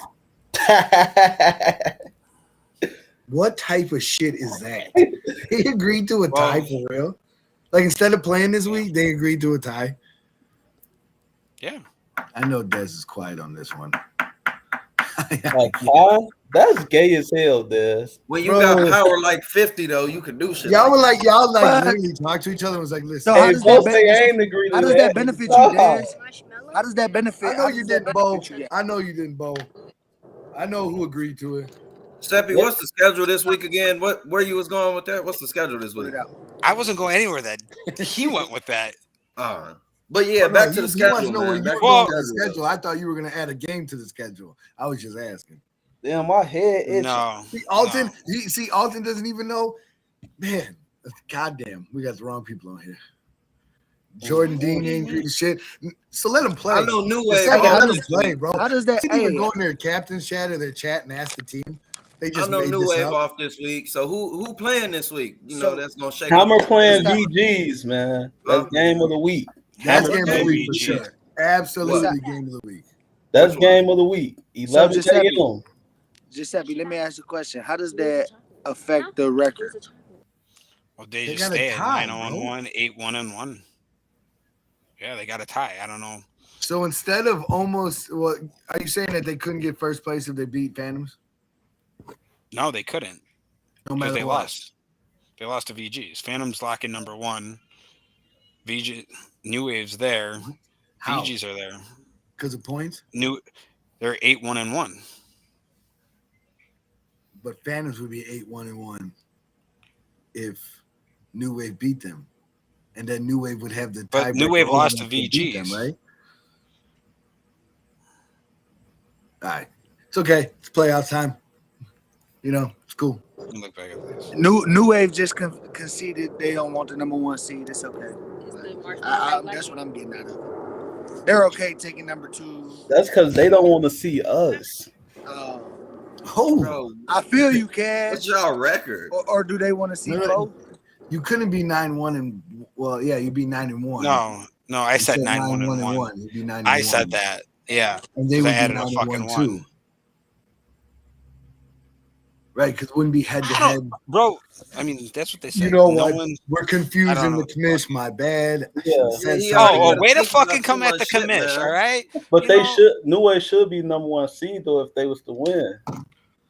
What type of shit is that? They agreed to a tie for real? Like instead of playing this week, they agreed to a tie? Yeah. I know Des is quiet on this one. Like, that's gay as hell, Des. When you got power like 50, though, you can do shit. Y'all literally talk to each other and was like, listen. So how does that benefit you, Des? How does that benefit? I know you didn't, Bo. I know you didn't, Bo. I know who agreed to it. Steppy, what's the schedule this week again? Where you was going with that? What's the schedule this week? I wasn't going anywhere that he went with that. But yeah, back to the schedule. The schedule. I thought you were gonna add a game to the schedule. I was just asking. Damn, my head itching. No. See, Alton. Alton doesn't even know. Man, goddamn, we got the wrong people on here. Jordan Dean ain't agree to shit. So let them play. I know New Wave. Let them play, bro. How does that? They didn't even go in their captain's chat or their chat and ask the team. They just I know made New this Wave up. off this week. So who playing this week? That's gonna shake. Hammer playing VGs, man. That's game of the week. That's game of the week for sure. Absolutely game of the week. That's game of the week. 11 a.m. Giuseppe, let me ask you a question. How does that affect the record? Well, they just stay at 9-1-1, 8-1-1. Yeah, they got a tie. I don't know. So instead of are you saying that they couldn't get first place if they beat Phantoms? No, they couldn't. No matter they what. lost. They lost to VGs. Phantoms locking number 1. VG New Wave's there. How? VGs are there. Because of points? They're 8-1-1. But Phantoms would be 8-1-1 if New Wave beat them. And then New Wave would have the But tiebreaker New Wave over lost them to if they beat them, VGs. right? All right. It's okay. It's playoff time. You know, it's cool. Let me look back at this. New Wave just conceded they don't want the number 1 seed. It's okay. That's what I'm getting out of it. They're okay taking number 2. That's because they don't want to see us. Bro, I feel you, Cash. what's y'all record? Or do they want to see both? You couldn't be 9-1 and you'd be 9-1. No, I said 9-1-1. You'd be 9-1. I said that. Yeah. And they would I be added a fucking 9-1 1. too. Right, because it wouldn't be head to head. Bro, I mean, that's what they say. You know No what? one- We're I confusing don't the know. commish. My bad. Yeah. Way to fucking come at the commish, all right? But New Wave should be number 1 seed though if they was to win.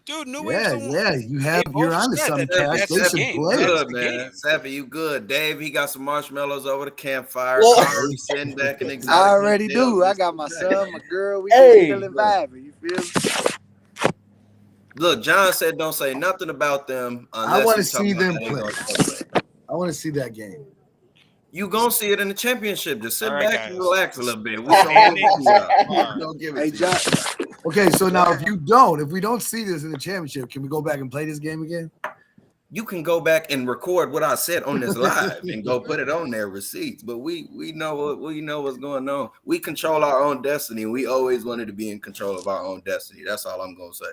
Dude, New Wave's You're onto something, Cash. They should play. Good, man. Sappy, you good. Dave, he got some marshmallows over the campfire. Well- Already sitting back and I already do. I got my son, my girl. We still vibing. You feel me? Look, John said don't say nothing about them. I want to unless you see talking them about play. I want to see that game. You gonna see it in the championship. Just sit All right, back guys. and relax a little bit. We Don't give Hey, it to John. you. Okay, so now if we don't see this in the championship, can we go back and play this game again? You can go back and record what I said on this live and go put it on their receipts. But we know what's going on. We control our own destiny. We always wanted to be in control of our own destiny. That's all I'm gonna say.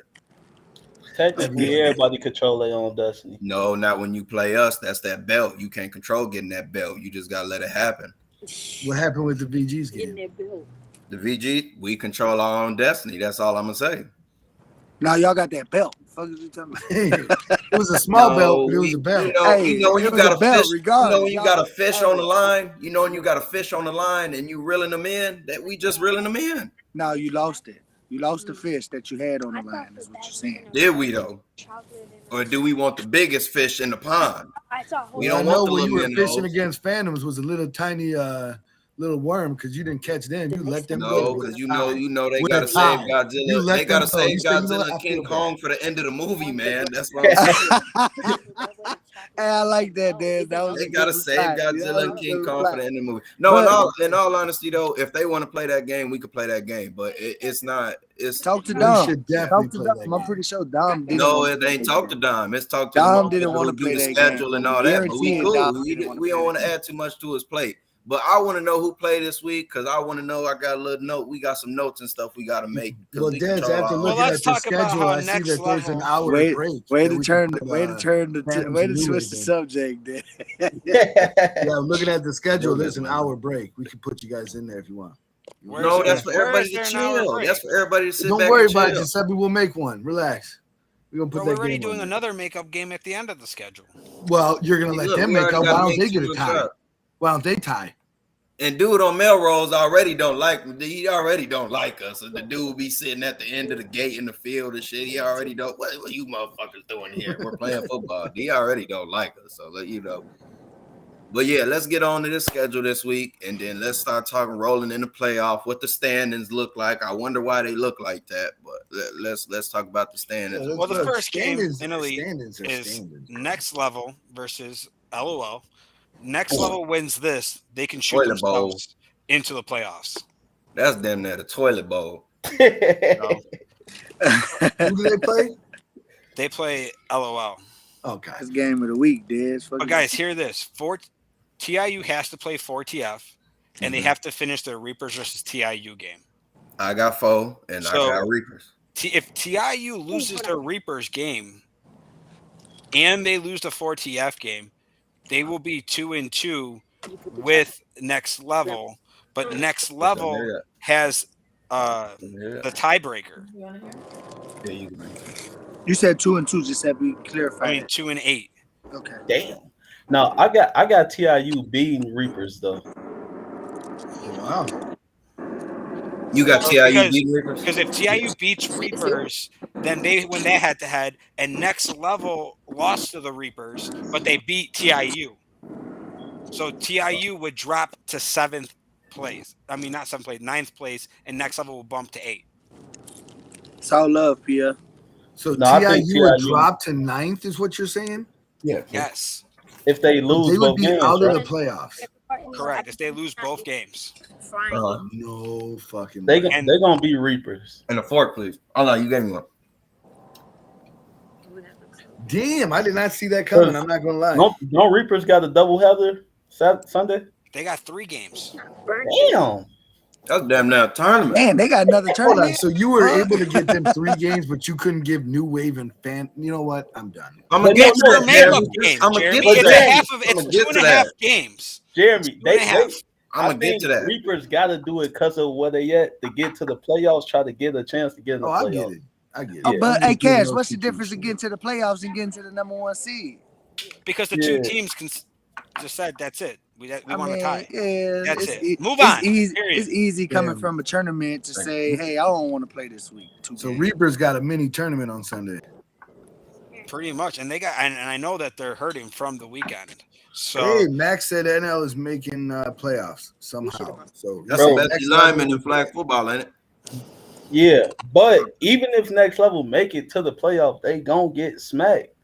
Technically, everybody control their own destiny. No, not when you play us. That's that belt. You can't control getting that belt. You just gotta let it happen. What happened with the VG's game? The VG, we control our own destiny. That's all I'm gonna say. Now y'all got that belt. Fuck is you talking about? It was a small belt, but it was a belt. You know when you got a belt, fish. regardless. You know when you got a fish on the line. You know when you got a fish on the line and you reeling them in. That we just reeling them in. No, you lost it. You lost the fish that you had on the line. That's what you're saying. Did we though? Or do we want the biggest fish in the pond? We don't I know want the when you were little fishing minnows. against Phantoms was a little tiny little worm because you didn't catch them. You let them No, go. because you know they With gotta a save tie. Godzilla. You let They gotta them go. save You said, you know Godzilla what? I and King feel Kong for the end of the movie, man. That's what I'm saying. Hey, I like that, Dan. That was They a gotta good save reply. Godzilla That and was a King good Kong for reply. the end of the movie. No, But- in all honesty though, if they want to play that game, we could play that game. But it's not. It's Talk to We Dom. should Talk definitely to play Dom. that I'm game. pretty sure Dom didn't. no, want it to ain't play talk that to Dom. It's talk to Dom the didn't want to do play the that schedule game. and all that. But Guarantee we it, cool. Dom We didn't wanna don't play want that to add too much to his plate. But I want to know who played this week because I want to know. I got a little note. We got some notes and stuff we got to make. Well, we Dez, control after our own- looking let's at the talk about schedule, how I see next that there's an level- hour Way break. to that we turn can put, the Phantoms way and to New switch Wave the in. subject there. Yeah, looking at the schedule, there's an man. hour break. We can put you guys in there if you want. No, that's for Where everybody is to there an hour chill. break? That's for everybody to sit Don't back worry and about it, chill. Giuseppe. We'll make one. Relax. We're gonna put Bro, that we're already game doing on. another makeup game at the end of the schedule. Well, you're gonna let Look, them we make already up. gotta Why don't make they get a two tie? up. Why don't they tie? And dude on Melrose already don't like he already don't like us. And the dude be sitting at the end of the gate in the field and shit. He already don't what you motherfuckers doing here? We're playing football. He already don't like us. So let you know. But yeah, let's get on to this schedule this week and then let's start talking rolling in the playoff, what the standings look like. I wonder why they look like that, but let's talk about the standings. Yeah, Well, the Look, first game standards- in Elite standards are is standards. Next Level versus LOL. Next Level wins this, they can shoot Toilet bowl. themselves into the playoffs. That's damn near the toilet bowl. So, Who do they play? they play LOL. Okay. That's game of the week, Dez. But guys, hear this: TIU has to play 4TF, and they have to finish their Reapers versus TIU game. I got 4 and I So- got Reapers. If TIU loses their Reapers game, and they lose the 4TF game, they will be 2-2 with Next Level. But Next Level has the tiebreaker. Yeah, you can. You said 2-2. Just said we clarify. I mean, 2-8. Okay. Damn. No, I got TIU beating Reapers though. Wow. You got TIU beating Reapers? Because if TIU beats Reapers, then they win that head-to-head, and Next Level lost to the Reapers, but they beat TIU. So TIU would drop to 7th place. I mean, not 7th place, 9th place, and Next Level will bump to 8. It's all love, Pia. So No, TIU would drop to 9th, is what you're saying? Yeah. Yes. If they lose, they would both be games, out right? of the playoffs. Correct. If they lose both games. No fucking They're way. going to be Reapers. And a fork, please. Oh, no, you gave me one. Damn, I did not see that coming. I'm not gonna lie. Don't Reapers got a doubleheader Sunday? They got 3 games. Damn. That's damn near a tournament. Man, they got another Hold on. tournament. So you were able to get them 3 games, but you couldn't give New Wave and Fan. You know what? I'm done. I'm gonna get to They're that. makeup Jeremy. games, I'm gonna Jeremy. get to It's that. half of it's 2.5 games. Jeremy, I'm gonna get to that. Reapers got to do it because of where they at to get to the playoffs. Try to get a chance to get in the playoffs. I get it. I get it. Oh, but I'm hey, just giving Cash, those what's the two difference in teams. getting to the playoffs and getting to the number 1 seed? Because the 2 teams just said that's it. We won the tie. Yeah, That's it's, it. Move on. It's easy coming Yeah. from a tournament to say, hey, I don't want to play this week. So Reapers got a mini tournament on Sunday. Pretty much, and they got, and I know that they're hurting from the weekend. So Hey, Max said NL is making playoffs somehow. So That's the best alignment in flag football, ain't it? Yeah, but even if Next Level make it to the playoff, they gonna get smacked.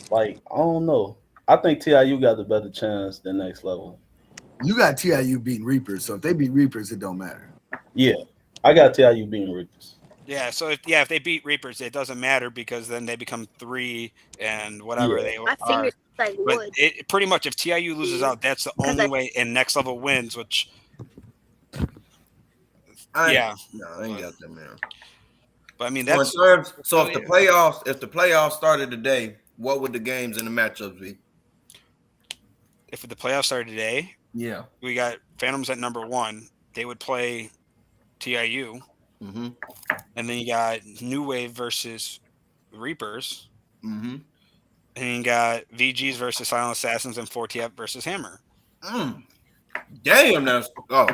Like, I don't know. I think TIU got the better chance than Next Level. You got TIU beating Reapers, so if they beat Reapers, it don't matter. Yeah, I got TIU beating Reapers. yeah, so if they beat Reapers, it doesn't matter because then they become 3 and whatever they I are. figured they But would. it pretty much if TIU loses out, that's the only way, and Next Level wins, which yeah. No, I ain't got that, man. But I mean So, that's if the playoffs started today, what would the games and the matchups be? if the playoffs started today, Yeah. we got Phantoms at number 1. They would play TIU. Mm-hmm. And then you got New Wave versus Reapers. Mm-hmm. And you got VGs versus Silent Assassins and 4TF versus Hammer. Damn, that's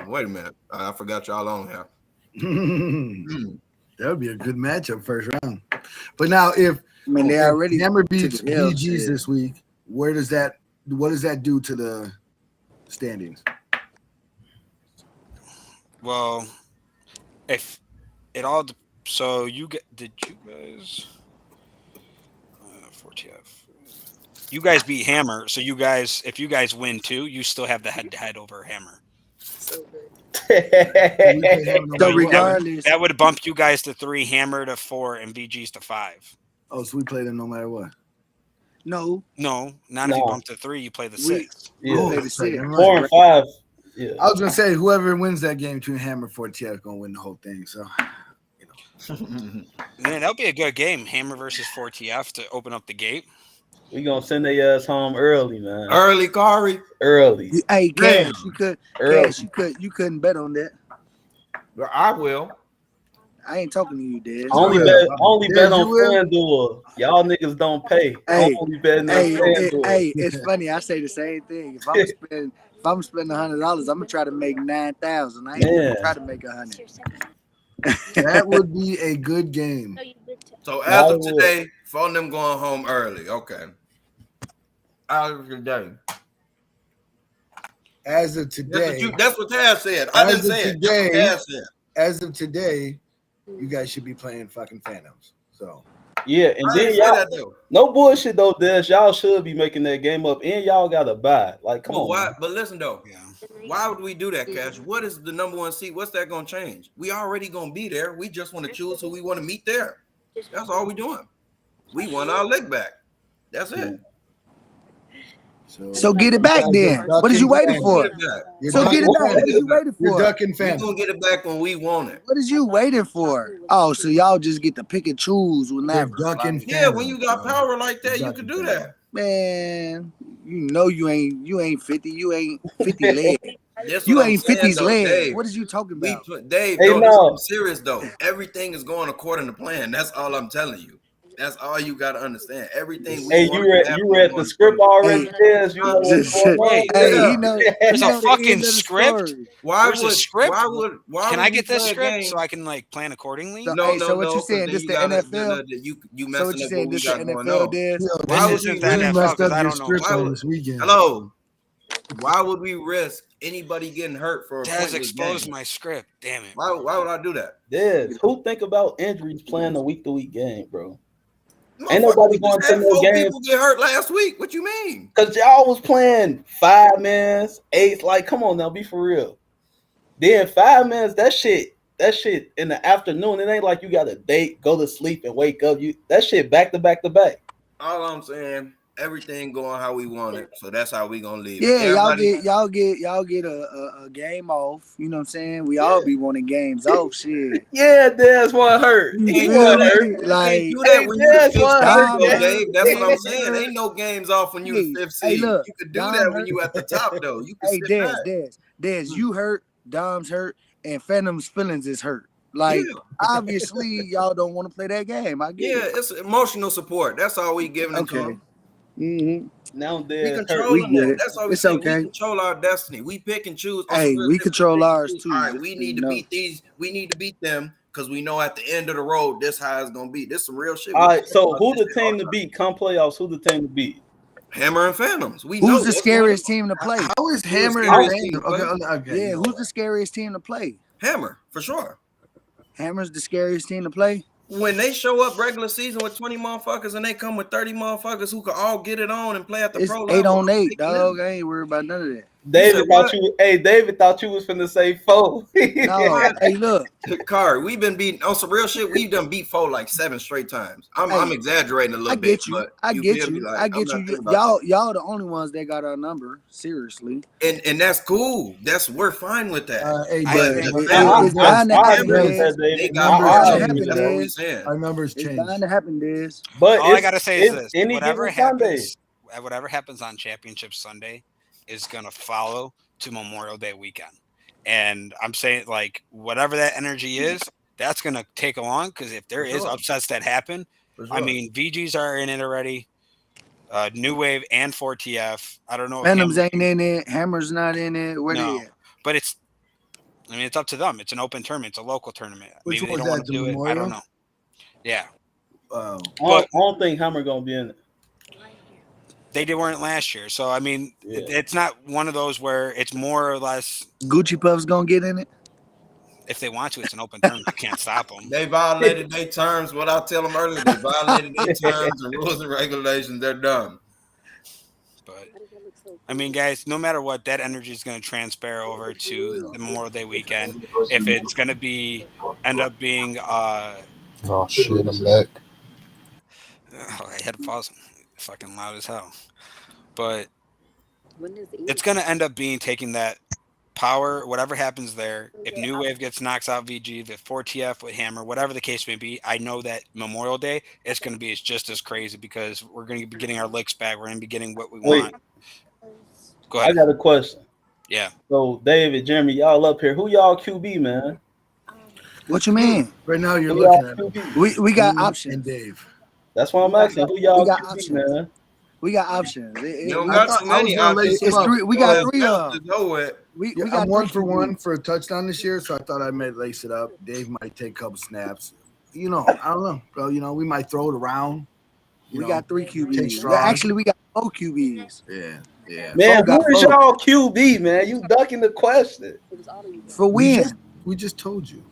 wait a minute. I forgot y'all on here. That would be a good matchup first round. But now if they already Hammer beats to the hill, VGs yeah. this week, what does that do to the standings? Well, if it all so you did you guys 4TF. You guys beat Hammer, so if you guys win too, you still have the head-to-head over Hammer. So regardless, that would bump you guys to 3, Hammer to 4, and VGs to 5. Oh, so we play them no matter what. No, not if you bump to 3, you play the 6. Yeah. Oh, play the 6. 4 and 5. Yeah. I was gonna say whoever wins that game between Hammer and 4TF is gonna win the whole thing. So Man, that'll be a good game, Hammer versus 4TF to open up the gate. We gonna send their ass home early, man. Early, Kari. Early. Hey, Cash, Early. you couldn't bet on that. I will. I ain't talking to you, Dad. Only bet on FanDuel. Y'all niggas don't pay. Hey, Only betting on FanDuel. Hey, it's funny. I say the same thing. If I'm spending $100, I'm gonna try to make 9,000. I ain't gonna try to make 100. that would be a good game. So as of today, phone them going home early. Okay. As of today. As of today. That's what Taz said. I didn't say it. That's what Taz said. As of today, you guys should be playing fucking Phantoms. So yeah, and then y'all no bullshit though, Des. Y'all should be making that game up, and y'all gotta buy. Like, come on. Why? But listen though, why would we do that, Cash? What is the number 1 seed? What's that gonna change? We already gonna be there. We just want to choose who we want to meet there. That's all we doing. We want our leg back. That's it. So get it back then. What is you waiting for? So get it back. What is you waiting for? You're ducking We're gonna get it back when we want it. What is you waiting for? Oh, so y'all just get to pick and choose whenever. Yeah, when you got power like that, you can do that. Man, you know you ain't 50. You ain't 50 leg. That's You what I'm ain't saying, 50's though, leg. Dave. What is you talking about? Dave, Hey, no, no. I'm serious though. Everything is going according to plan. That's all I'm telling you. That's all you got to understand. Everything we Hey, you read the script already, Dez? You know what's going on? Hey, he know. There's he a know the fucking end of the script. story. Why There's a script. why Can would I we get this play a script game? so I can like plan accordingly? So, No, hey, so what you 'cause saying? then This you the gotta NFL? you So messing what you up saying? what we This the got going NFL, on. Des? Why This would we isn't the risk? You NFL messed because up I your don't know. script Why on would, this weekend. hello? Why would we risk anybody getting hurt for a Des pointless exposed game? my script. Damn it. Why would I do that? Dez, who think about injuries playing a week-to-week game, bro? Ain't Motherfucker, nobody we going just to had no 4 game people get hurt last week. What you mean? because y'all was playing 5 minutes, 8. Like, come on now, be for real. Then 5 minutes, that shit in the afternoon. It ain't like you got a date, go to sleep, and wake up. That shit back to back to back. All I'm saying, everything going how we want it, so that's how we gonna leave it. Yeah, Everybody, y'all get a game off. You know what I'm saying? We all be wanting games off. Shit. Yeah, Dez one hurt. You He feel one me? hurt. you can't Like, do that Hey, when you the Dez fifth one seed, hurt. Dom though, hurt. Dave. That's what I'm Dez saying. hurt. Ain't no games off when you the Hey, fifth hey, seed. look, You could do Dom that when hurt. you at the top, though. You can Hey, sit back. Des, you hurt. Dom's hurt, and Phantom's feelings is hurt. Like, Yeah, obviously, y'all don't want to play that game. I get yeah, it. it's emotional support. That's all we giving it to Okay. them. Mm-hmm. Now We Dez hurt. We controlling get that. it. That's all we It's saying. We okay. control our destiny. We pick and choose. On some Hey, real we shit, control pick and ours choose. too. All right, Just we so need you to know. beat these. We need to beat them because we know at the end of the road, this how it's gonna be. This some real shit. All We right, so talk who this the shit all team the to time. beat? Come playoffs, who the team to beat? Hammer and Phantoms. We Who's know the that's scariest team to play? How is Who's Hammer the and scariest Phantom? team to Okay, play? okay. Yeah, You know who's what? the scariest team to play? Hammer for sure. Hammer's the scariest team to play. When they show up regular season with 20 motherfuckers and they come with 30 motherfuckers who can all get it on and play at the It's pro 8 level, on I'm 8, taking dog. them. I ain't worried about none of that. David what? David thought you was finna say 4. No, hey, look. Car, we've been beating on some real shit. We've done beat 4 like 7 straight times. I'm Hey, exaggerating a I little bit, get you. but I you get feel me? you. Like I I'm get not you. thinking about Y'all the only ones that got our number. Seriously. that. And that's cool. We're fine with that. Hey, But Des, the but It's bound to I happen, agree with Des. that, they David. got numbers Bound to more change. happen, that's what we Des. saying. Our numbers It's change. bound to happen, Des. But All I gotta say is this: any whatever given Sunday. happens on Championship Sunday is gonna follow to Memorial Day weekend. And I'm saying, like, whatever that energy is, that's gonna take along because if there For is sure. upsets that happen, For I sure. mean, VGs are in it already. New Wave and 4TF. I don't know if Phantoms Hammer, ain't in it. Hammer's not in it. Where no, they at? but it's up to them. It's an open tournament. It's a local tournament. Which Maybe they one don't was want that, to the do it. I don't Memorial? know. Yeah, Wow. But- I don't think Hammer gonna be in it. they weren't last year. So I mean, Yeah. it's not one of those where it's more or less Gucci Puff's gonna get in it. if they want to. It's an open tournament. You can't stop them. They violated their terms. What I tell them earlier, they violated their terms and rules and regulations. They're done. But I mean, guys, no matter what, that energy is going to transfer over to the Memorial Day weekend. If it's going to end up being, Oh shit, I'm back. I had to pause. Fucking loud as hell. But it's going to end up being taking that power, whatever happens there. If New Wave knocks out VG, the 4TF with Hammer, whatever the case may be, I know that Memorial Day is going to be just as crazy because we're going to be getting our licks back. We're going to be getting what we want. Go ahead. I got a question. Yeah. So David, Jeremy, y'all up here. Who y'all QB, man? What you mean? Right now, you're Who looking y'all at QB? We got me options. and Dave. That's what I'm asking. Who y'all We got QB, options. man? We got options. You don't I got thought too I was many gonna lace options. them up. We got three of them. Yeah, We got I'm 1 three for 1 QBs. for a touchdown this year, so I thought I might lace it up. Dave might take a couple snaps. You know, I don't know, bro. You know, we might throw it around. We got 3 take QBs. strong. Actually, we got 4 QBs. Yeah. Man, Bo who got is Bo. y'all QB, man? You ducking the question. For win. We just told you.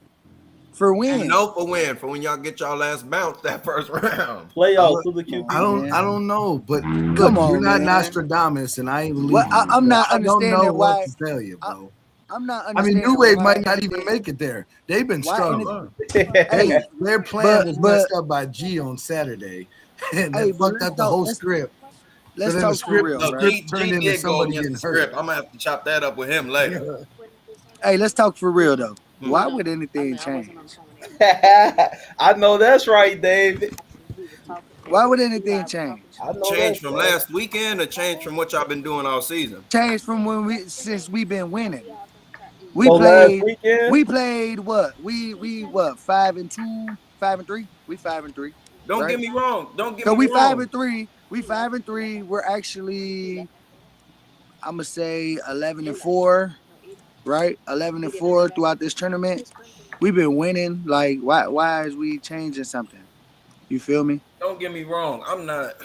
For win. No, for win. For when y'all get y'all last bounce that first round. Playoffs, who the QB? I don't know, but look, Come on, you're not man. Nostradamus, and I ain't believe Well, you. I'm So not I don't know understanding what why. to tell you, bro. I'm not I mean, understanding. New Wave why might not even anything- make it there. They've been Why struggling. Hey, Their plan was but- messed up by G on Saturday, and Hey, they but fucked let's up the talk- whole let's- script. let's then talk the for script, real, No, right? G turned into did go somebody against getting the script. hurt. I'm gonna have to chop that up with him later. Hey, let's talk for real though. Why would anything change? I know that's right, David. Why would anything change? I know Change that's from right. last weekend or change from what y'all been doing all season? Change from since we've been winning. We So last played. weekend, We played what? We what? 5-2, 5-3. We 5-3. Don't right? get me wrong. Don't get So me we wrong. 5-3. We 5-3. We're actually, I'm gonna say 11-4, right? 11-4 throughout this tournament. We've been winning. Like, why is we changing something? You feel me? Don't get me wrong. I'm not.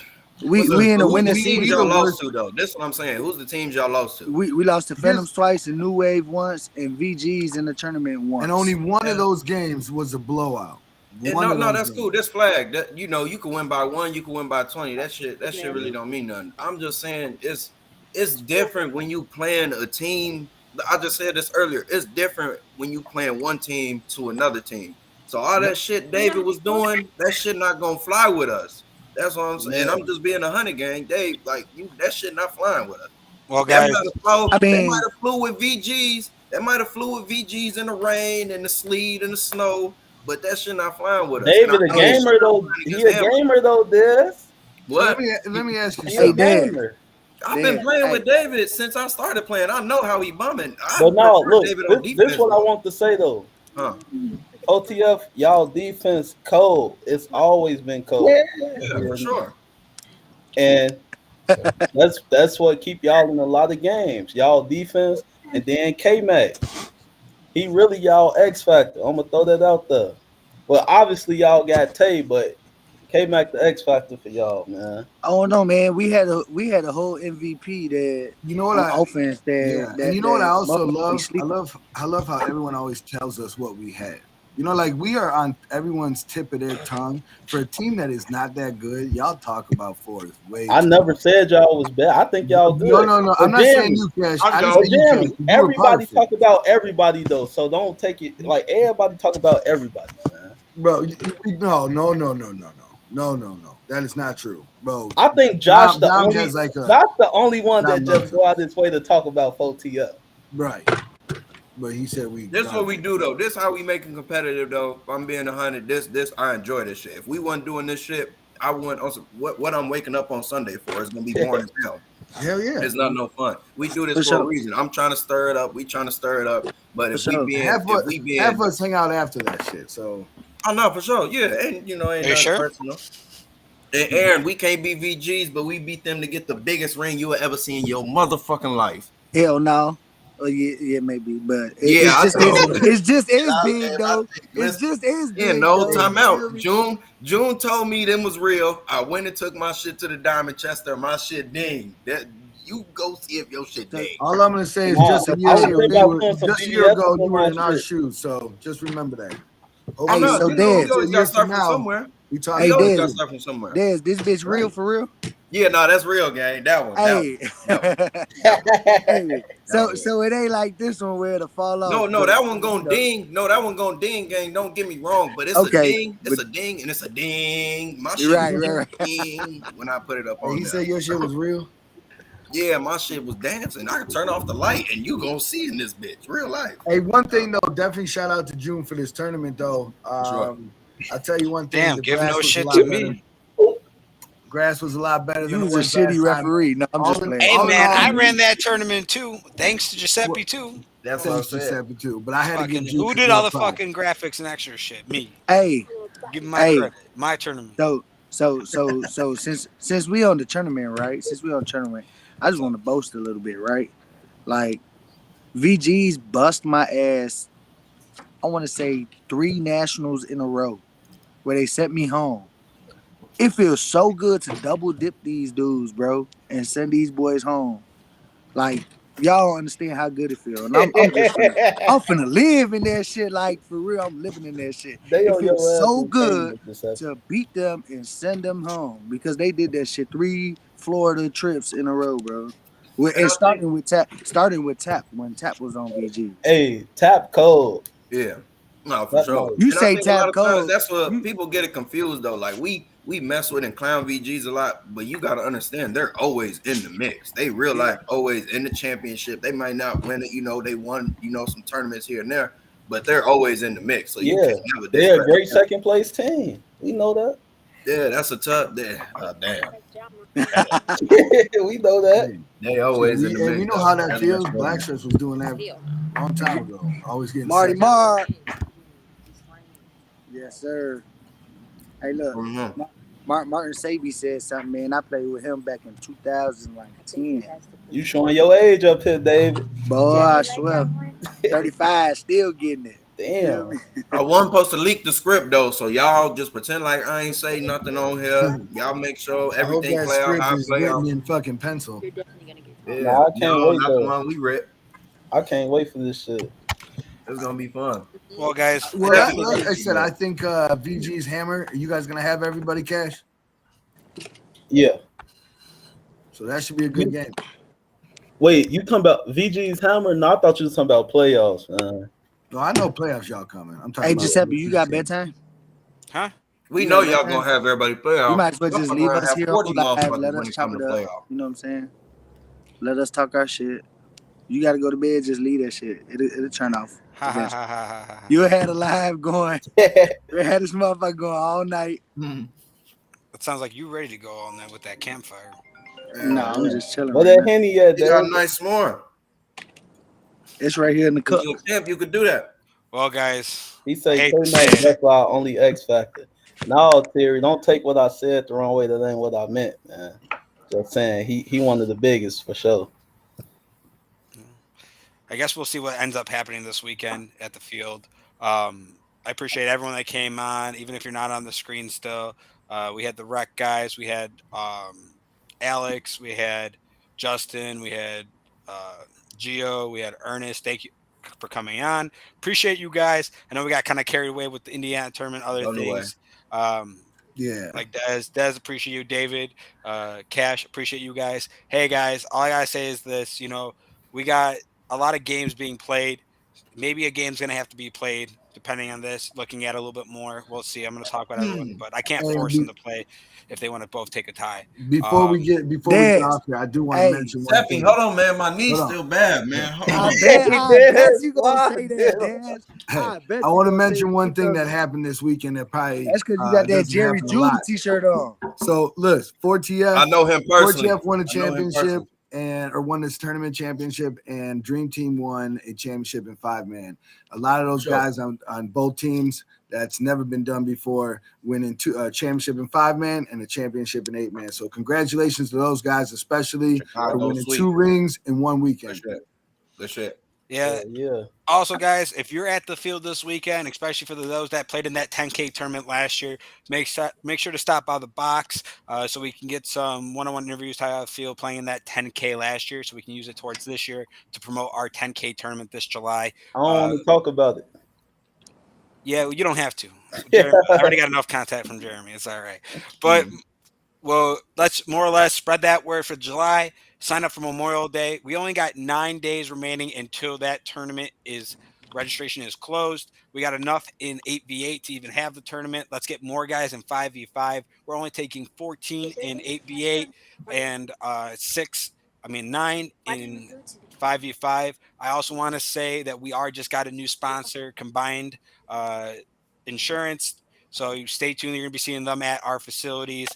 We Look, in but a who's winning the teams season. y'all lost to though? This is what I'm saying. Who's the teams y'all lost to? We lost to Phantoms twice, and New Wave once, and VGs in the tournament once. And only one of those games was a blowout. No, that's cool. This flag, that you can win by 1, you can win by 20. That shit really don't mean nothing. I'm just saying it's different when you playing a team. I just said this earlier. It's different when you playing one team to another team. So all that shit David was doing, that shit not gonna fly with us. That's what I'm saying. And I'm just being 100 gang. Dave, like that shit not flying with us. Well, guys, they might have flew with VGs. They might have flew with VGs in the rain and the sleet and the snow, but that shit not flying with us. David a gamer though. He a gamer though, this. What? Let me ask you something. something. I've been playing with David since I started playing. I know how he bumming. But no, look, this what I want to say though. OTF, y'all defense cold. It's always been cold. Yeah, for sure. And that's what keep y'all in a lot of games. Y'all defense, and then K-Mac. He really y'all X factor. I'm gonna throw that out there. Well, obviously y'all got Tay, but K-Mac the X factor for y'all, man. Oh no, man. We had a whole MVP that offense that. And you know what I also love? I love how everyone always tells us what we had. You know, like we are on everyone's tip of their tongue. For a team that is not that good, y'all talk about fourth. I never said y'all was bad. I think y'all good. No. I'm not saying you, Cash. Everybody talk about everybody though, so don't take it like everybody talk about everybody, man. Bro, no. That is not true, bro. I think Josh the only one that just go out his way to talk about 4TF. Right. But he said This is what we do though. This is how we make it competitive though. If I'm being 100, this I enjoy this shit. If we weren't doing this shit, I wouldn't. Also, what I'm waking up on Sunday for is gonna be boring as hell. Hell yeah, it's not no fun. We do this for a reason. I'm trying to stir it up. We trying to stir it up. But if we being, have us hang out after that shit. So I know for sure. Yeah, and ain't nothing personal. And Aaron, we can't beat VGs, but we beat them to get the biggest ring you will ever see in your motherfucking life. Hell no. Oh yeah, maybe, but it's just as big though. It's just as big. Yeah, no time out. June told me them was real. I went and took my shit to the Diamond Chester. My shit ding. That you go see if your shit ding. All I'm gonna say is just a year ago you were in our shoes, so just remember that. Okay, so Dez, you got stuff from somewhere. We talking. Hey, got stuff from somewhere. Dez, this bitch real for real? Yeah, no, that's real, gang. That one. Hey. So it ain't like this one where it'll fall off. No, that one gonna ding. No, that one gonna ding, gang. Don't get me wrong, but it's a ding. It's a ding, and it's a ding. My shit was ding when I put it up on. He said your shit was real. Yeah, my shit was dancing. I could turn off the light, and you gonna see in this bitch, real life. Hey, one thing though, definitely shout out to June for this tournament though. I'll tell you one thing. Damn, give no shit to me. Grass was a lot better than you was a shitty referee. No, I'm just playing. Hey man, I ran that tournament too. Thanks to Giuseppe too. That's what I said. Giuseppe too. But I had to give who did all the fucking graphics and extra shit? Me. Hey, give me my credit. My tournament. So since we on the tournament, right? Since we on the tournament, I just want to boast a little bit, right? Like VGs bust my ass. I want to say 3 nationals in a row where they sent me home. It feels so good to double dip these dudes, bro, and send these boys home. Like, y'all don't understand how good it feels. And I'm finna live in that shit. Like, for real, I'm living in that shit. It feels so good to beat them and send them home because they did that shit 3 Florida trips in a row, bro. And starting with Tap when Tap was on VG. Hey, Tap cold. Yeah. No, for sure. You say Tap cold. That's what people get it confused though. Like we mess with and clown VGs a lot, but you gotta understand they're always in the mix. They real life always in the championship. They might not win it, they won, some tournaments here and there, but they're always in the mix. So you can't never. They're a great second place team. We know that. Yeah, that's a tough. Damn. We know that. They always in the mix. And you know how that feels. Black Shirts was doing that a long time ago. Always getting Marty Mark. Yes, sir. Hey, look, Martin Sabi said something, man. I played with him back in 2010. You showing your age up here, David. Boy, I swear. 35, still getting it. Damn. I wasn't supposed to leak the script though, so y'all just pretend like I ain't say nothing on here. Y'all make sure everything play out how it play out. In fucking pencil. Yeah, nah, I can't wait not though. the one we read. I can't wait for this shit. It's gonna be fun. Well, guys, like I said, I think VG's Hammer. Are you guys gonna have everybody cash? Yeah. So that should be a good game. Wait, you talking about VG's Hammer? No, I thought you was talking about playoffs, man. No, I know playoffs y'all coming. I'm talking Hey, about Giuseppe, you got bedtime? Huh? We know y'all gonna have everybody play out. You might as well just leave us here on 40 live. motherfuckers Let when us it chop come it to up. playoff. You know what I'm saying? Let us talk our shit. You got to go to bed, just leave that shit. It'll turn off. You had a live going. You had this motherfucker going all night. It sounds like you ready to go all night with that campfire. No, I'm just chilling. Well, right that now. Henny at You got a nice s'more. It's right here in the cup. If you're a champ, you could do that. Well, guys, He said, hate to K-Night, say it. that's our only X factor. No, Terry, don't take what I said the wrong way. That ain't what I meant, man. Just saying, he one of the biggest for sure. I guess we'll see what ends up happening this weekend at the field. I appreciate everyone that came on, even if you're not on the screen still. We had the rec guys, we had Alex, we had Justin, we had Gio, we had Ernest. Thank you for coming on. Appreciate you guys. I know we got kind of carried away with the Indiana tournament, other things. Yeah. Like Dez, appreciate you. David, Cash, appreciate you guys. Hey guys, all I gotta say is this, we got a lot of games being played. Maybe a game's gonna have to be played depending on this, looking at it a little bit more. We'll see. I'm gonna talk about everyone, but I can't force them to play if they want to both take a tie. Before we get off here, I do want to mention one thing. Hold on, man. My knee's still bad, man. I bet you gonna say that, Dad. Hey, I want to mention one thing that happened this weekend that probably that's because you got that Jerry Judy t-shirt on. So look, 4TF. I know him personally. 4TF won a championship or won this tournament championship, and Dream Team won a championship in 5-man. A lot of those guys on both teams, that's never been done before, winning a championship in 5-man and a championship in 8-man. So congratulations to those guys, especially for winning 2 rings in one weekend. That's shit. Yeah. Also, guys, if you're at the field this weekend, especially for those that played in that 10K tournament last year, make sure to stop by the box so we can get some one-on-one interviews how I feel playing in that 10K last year, so we can use it towards this year to promote our 10K tournament this July. I don't want to talk about it. Yeah, well, you don't have to. Jeremy, I already got enough contact from Jeremy. It's all right. But well, let's more or less spread that word for July. Sign up for Memorial Day. We only got 9 days remaining until that tournament registration is closed. We got enough in 8v8 to even have the tournament. Let's get more guys in 5v5. We're only taking 14 in 8v8 and 9 in 5v5. I also want to say that we just got a new sponsor, Combined Insurance. So you stay tuned. You're going to be seeing them at our facilities.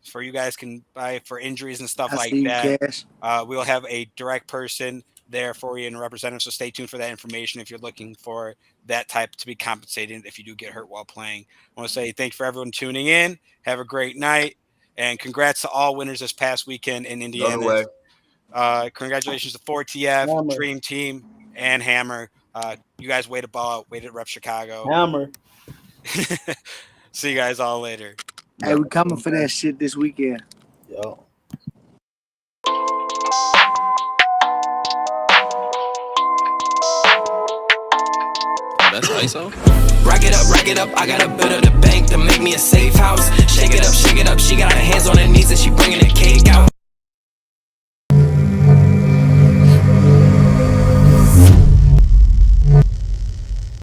For you guys can buy for injuries and stuff like that. We'll have a direct person there for you and a representative. So stay tuned for that information if you're looking for that type to be compensated if you do get hurt while playing. I want to say thank you for everyone tuning in. Have a great night. And congrats to all winners this past weekend in Indiana. Congratulations to 4TF, Dream Team, and Hammer. You guys way to ball out. Way to rep Chicago. Hammer. See you guys all later. Hey, we coming for that shit this weekend. Yo. That's ISO. Rack it up, I got a bit of the bank to make me a safe house. Shake it up, she got her hands on her knees and she bringing the cake out.